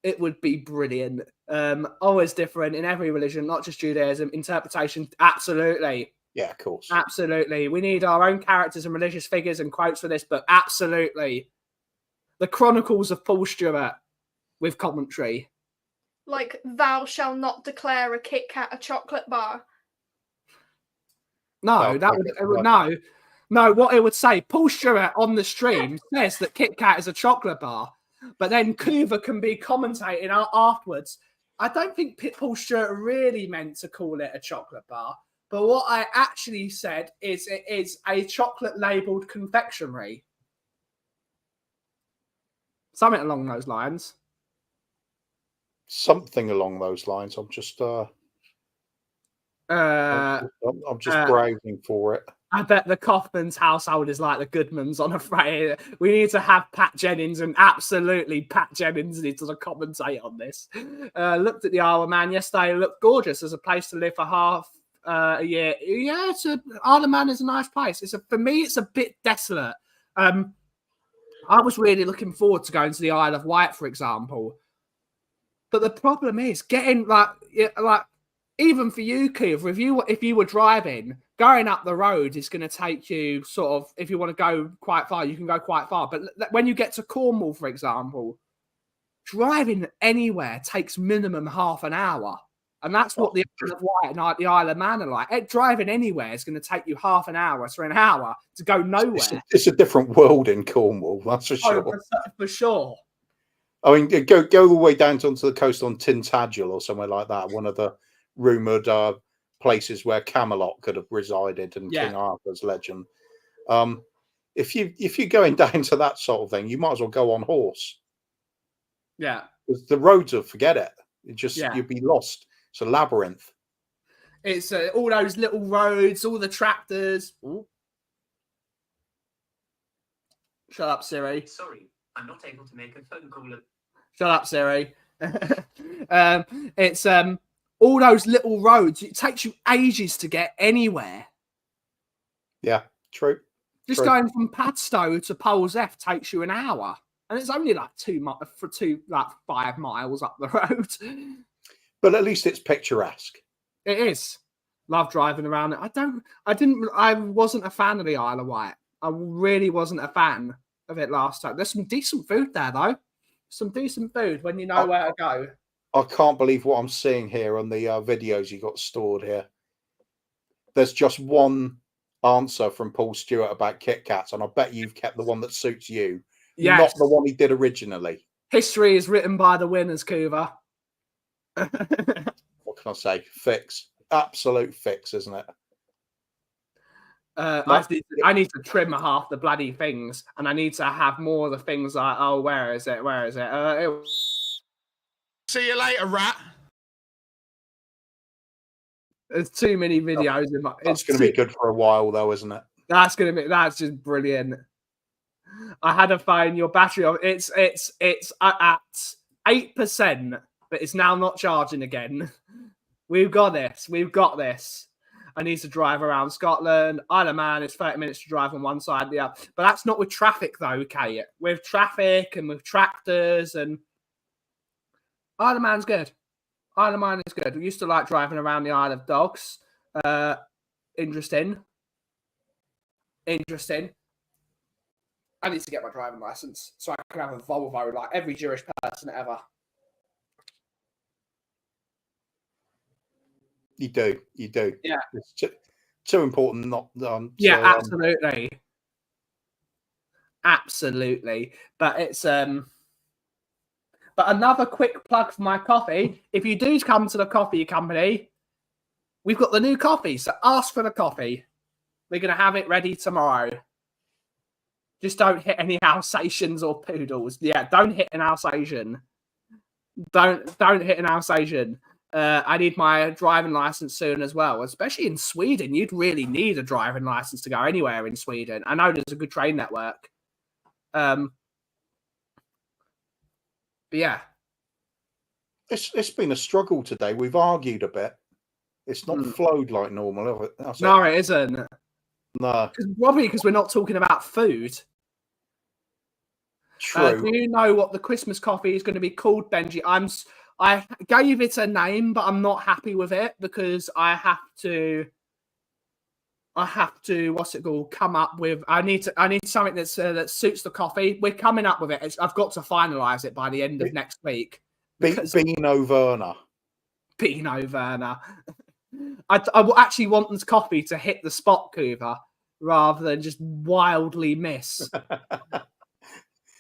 B: It would be brilliant. Always different in every religion, not just Judaism. Interpretation, absolutely.
C: Yeah, of course.
B: Absolutely. We need our own characters and religious figures and quotes for this, but absolutely. The Chronicles of Paul Stewart with commentary.
D: Like, thou shalt not declare a Kit Kat a chocolate bar.
B: No, that would no. No, what it would say, Paul Stewart on the stream says that Kit Kat is a chocolate bar, but then Coover can be commentating afterwards. I don't think Paul Stewart really meant to call it a chocolate bar, but what I actually said is it is a chocolate labelled confectionery. Something along those lines.
C: Something along those lines. I'm just browsing for it.
B: I bet the Kaufman's household is like the Goodmans on a Friday. We need to have Pat Jennings, and absolutely Pat Jennings needs to commentate on this. Looked at the Isle of Man yesterday. It looked gorgeous as a place to live for half a year. Yeah, Isle of Man is a nice place. For me, it's a bit desolate. I was really looking forward to going to the Isle of Wight, for example. But the problem is getting like even for you, Coover, if you were driving, going up the road is going to take you sort of, if you want to go quite far, you can go quite far. But when you get to Cornwall, for example, driving anywhere takes minimum half an hour. And that's what the Isle of Wight and the Isle of Man are like. Driving anywhere is going to take you half an hour to an hour to go nowhere.
C: It's a different world in Cornwall, that's for sure.
B: For sure.
C: I mean, go all the way down onto the coast on Tintagel or somewhere like that, one of the rumoured places where Camelot could have resided and King Arthur's legend. If you're going down to that sort of thing, you might as well go on horse.
B: Yeah.
C: Because the roads will forget it. You'd be lost. It's a labyrinth.
B: It's all those little roads, all the tractors. Ooh. Shut up, Siri.
E: Sorry, I'm not able to make a phone call.
B: Shut up, Siri. It's all those little roads. It takes you ages to get anywhere.
C: Yeah, true.
B: Just going from Padstow to Polzeath takes you an hour, and it's only like 5 miles up the road.
C: But at least it's picturesque.
B: It is. Love driving around it. I wasn't a fan of the Isle of Wight. I really wasn't a fan of it last time. There's some decent food there, though. Some decent food when you know where to go.
C: I can't believe what I'm seeing here on the videos you got stored here. There's just one answer from Paul Stewart about Kit Kats, and I bet you've kept the one that suits you, not the one he did originally.
B: History is written by the winners, Coover.
C: What can I say? Fix. Absolute fix, isn't it?
B: I need to trim half the bloody things, and I need to have more of the things like, oh, where is it? Where is it?
F: See you later, rat.
B: There's too many videos.
C: That's going to be good for a while, though, isn't it?
B: That's just brilliant. I had to find your battery on. It's at 8%, but it's now not charging again. We've got this. I need to drive around Scotland. Isle of Man, it's 30 minutes to drive on one side and the other. But that's not with traffic, though, okay? With traffic and with tractors and... Isle of Man's good. Isle of Man is good. We used to like driving around the Isle of Dogs. Interesting. I need to get my driving license so I can have a Volvo like every Jewish person ever.
C: You do.
B: Yeah.
C: It's too important not...
B: absolutely. Absolutely. But it's... But another quick plug for my coffee. If you do come to the coffee company, we've got the new coffee. So ask for the coffee. We're going to have it ready tomorrow. Just don't hit any Alsatians or poodles. Yeah, don't hit an Alsatian. Don't hit an Alsatian. I need my driving license soon as well. Especially in Sweden, you'd really need a driving license to go anywhere in Sweden. I know there's a good train network. But yeah,
C: it's been a struggle today. We've argued a bit. It's not flowed like normal, is it?
B: No, it isn't.
C: No,
B: probably because we're not talking about food.
C: True.
B: Do you know what the Christmas coffee is going to be called, Benji? I gave it a name, but I'm not happy with it because I have to. What's it called? Come up with. I need something that suits the coffee. We're coming up with it. I've got to finalise it by the end of next week.
C: Beano Werner.
B: Beano Werner. I actually want this coffee to hit the spot, Coover. rather than just wildly miss.
C: Yeah,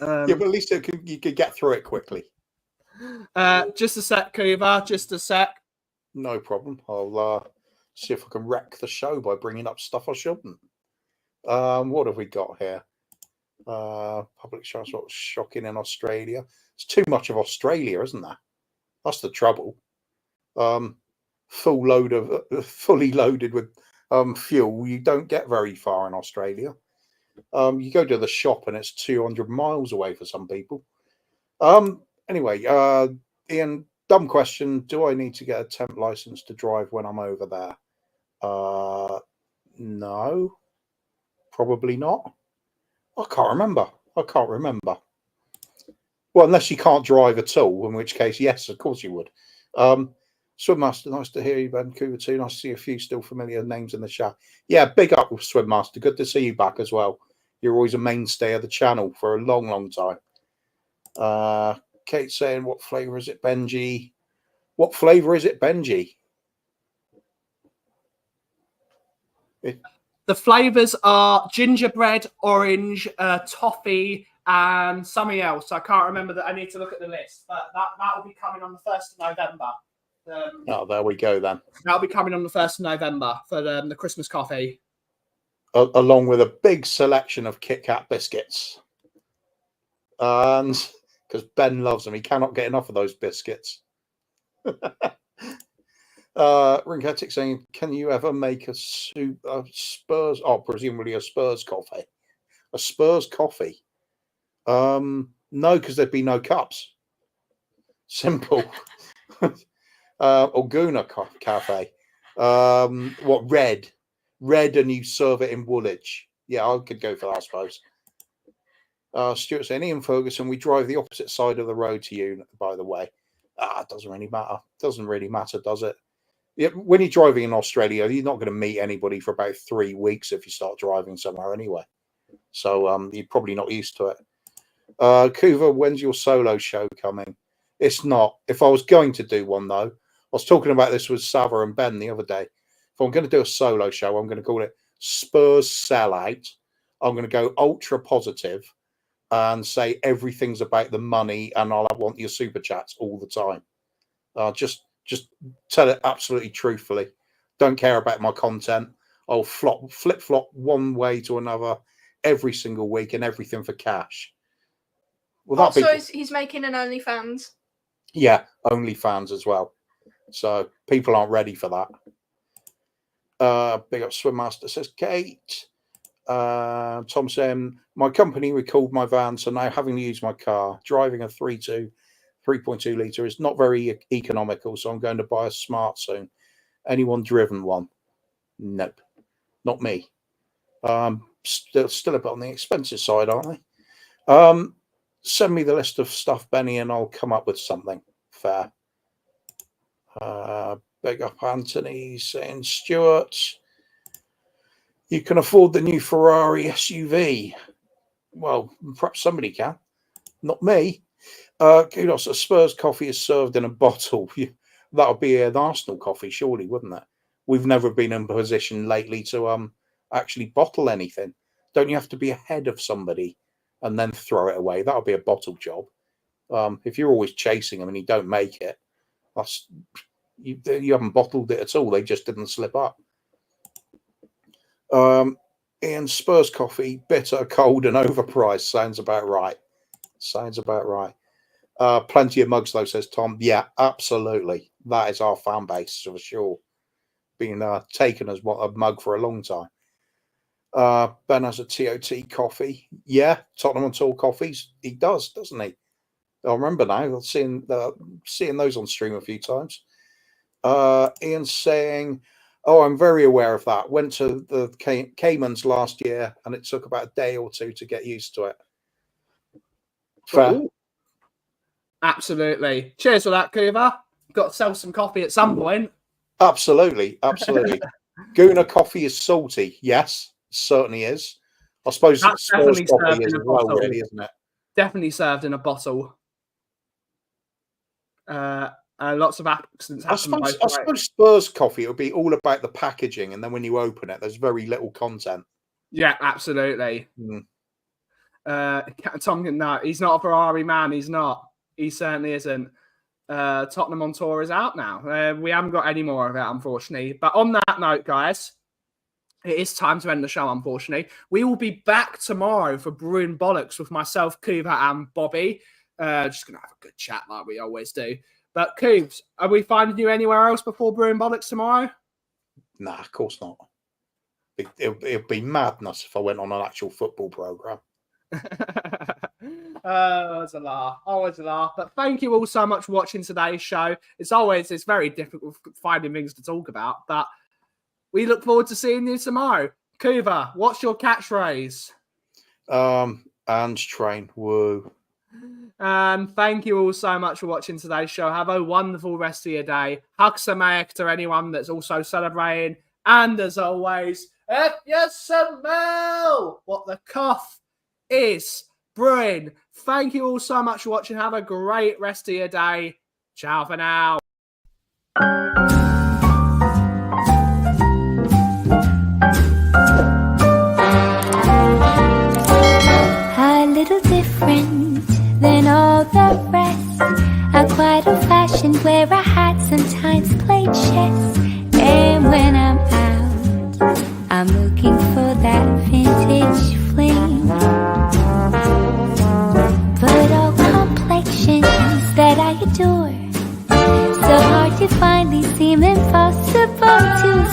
C: but at least you could get through it quickly.
B: Just a sec, Kuva. Just a sec.
C: No problem. I'll see if I can wreck the show by bringing up stuff I shouldn't. What have we got here? Public transport shocking in Australia. It's too much of Australia, isn't there? That's the trouble. Fully loaded with fuel, you don't get very far in Australia. You go to the shop and it's 200 miles away for some people. Anyway, Ian, dumb question. Do I need to get a temp license to drive when I'm over there? No, probably not. I can't remember. Well, unless you can't drive at all, in which case, yes, of course you would. Swimmaster, nice to hear you, Vancouver too. Nice to see a few still familiar names in the chat. Yeah, big up with Swimmaster. Good to see you back as well. You're always a mainstay of the channel for a long, long time. Kate saying, what flavour is it, Benji? What flavour is it, Benji?
B: The flavours are gingerbread, orange, toffee, and something else. I can't remember that. I need to look at the list, but that will be coming on the 1st of November.
C: There we go then.
B: That'll be coming on the 1st of November for the Christmas coffee.
C: Along with a big selection of Kit Kat biscuits. And because Ben loves them, he cannot get enough of those biscuits. Rinketic saying, can you ever make a Spurs, presumably a Spurs coffee? A Spurs coffee? No, because there'd be no cups. Simple. Or Guna Cafe. What, red, and you serve it in Woolwich. Yeah, I could go for that, I suppose. Stuart saying, Ian Ferguson, we drive the opposite side of the road to you, by the way. It doesn't really matter. Doesn't really matter, does it? Yeah, when you're driving in Australia, you're not going to meet anybody for about 3 weeks if you start driving somewhere anyway. So you're probably not used to it. Kuva, when's your solo show coming? It's not. If I was going to do one, though, I was talking about this with Sava and Ben the other day. If I'm going to do a solo show, I'm going to call it Spurs Sellout. I'm going to go ultra positive and say everything's about the money and I want your super chats all the time. Just tell it absolutely truthfully. Don't care about my content. I'll flip-flop one way to another every single week and everything for cash. Well,
D: also, he's making an OnlyFans.
C: Yeah, OnlyFans as well. So people aren't ready for that. Big up Swimmaster, says Kate. Tom saying, my company recalled my van, so now having to use my car. Driving a 3.2 litre is not very economical, so I'm going to buy a Smart soon. Anyone driven one? Nope. Not me. Still a bit on the expensive side, aren't they? Send me the list of stuff, Benny, and I'll come up with something fair. Big up Anthony saying, Stuart, you can afford the new Ferrari SUV. Well, perhaps somebody can. Not me. Kudos, a Spurs coffee is served in a bottle. That would be an Arsenal coffee, surely, wouldn't it? We've never been in a position lately to actually bottle anything. Don't you have to be ahead of somebody and then throw it away? That would be a bottle job. If you're always chasing them and you don't make it, you haven't bottled it at all. They just didn't slip up. Ian, Spurs coffee, bitter, cold, and overpriced. Sounds about right. Plenty of mugs, though, says Tom. Yeah, absolutely. That is our fan base for sure. Being taken as a mug for a long time. Ben has a TOT coffee. Yeah, Tottenham and Tall coffees. He does, doesn't he? I remember now. Seeing those on stream a few times. Ian saying, oh, I'm very aware of that. Went to the Caymans last year and it took about a day or two to get used to it. Fair.
B: Ooh. Absolutely. Cheers for that, Kuva. Got to sell some coffee at some point.
C: Absolutely. Guna coffee is salty. Yes, certainly is. I suppose
B: that's
C: Spurs
B: definitely
C: coffee
B: served
C: is
B: in a
C: as well,
B: bottle.
C: really, isn't it?
B: Definitely served in a bottle. Lots of accidents happen.
C: I suppose Spurs coffee will be all about the packaging, and then when you open it, there's very little content.
B: Yeah, absolutely.
C: Mm.
B: Tonkin, no, he's not a Ferrari man. He's not. He certainly isn't. Tottenham on tour is out now. We haven't got any more of it, unfortunately. But on that note, guys, it is time to end the show, unfortunately. We will be back tomorrow for Brewing Bollocks with myself, Kuba, and Bobby. Just going to have a good chat like we always do. But, Coobs, are we finding you anywhere else before Brewing Bollocks tomorrow?
C: Nah, of course not. It'd be madness if I went on an actual football programme.
B: Always a laugh. Always a laugh. But thank you all so much for watching today's show. It's very difficult finding things to talk about, but we look forward to seeing you tomorrow. Kuba, what's your catchphrase?
C: And train. Woo.
B: And thank you all so much for watching today's show. Have a wonderful rest of your day. Hug Samayek to anyone that's also celebrating. And as always, if you smell what the cough is brewing. Thank you all so much for watching. Have a great rest of your day. Ciao for now.
A: A little different than all the rest. I'm quite old-fashioned, wear a hat, sometimes play chess. And when I'm out, I'm looking for that vintage fling. But all complexions that I adore, so hard to find, they seem impossible to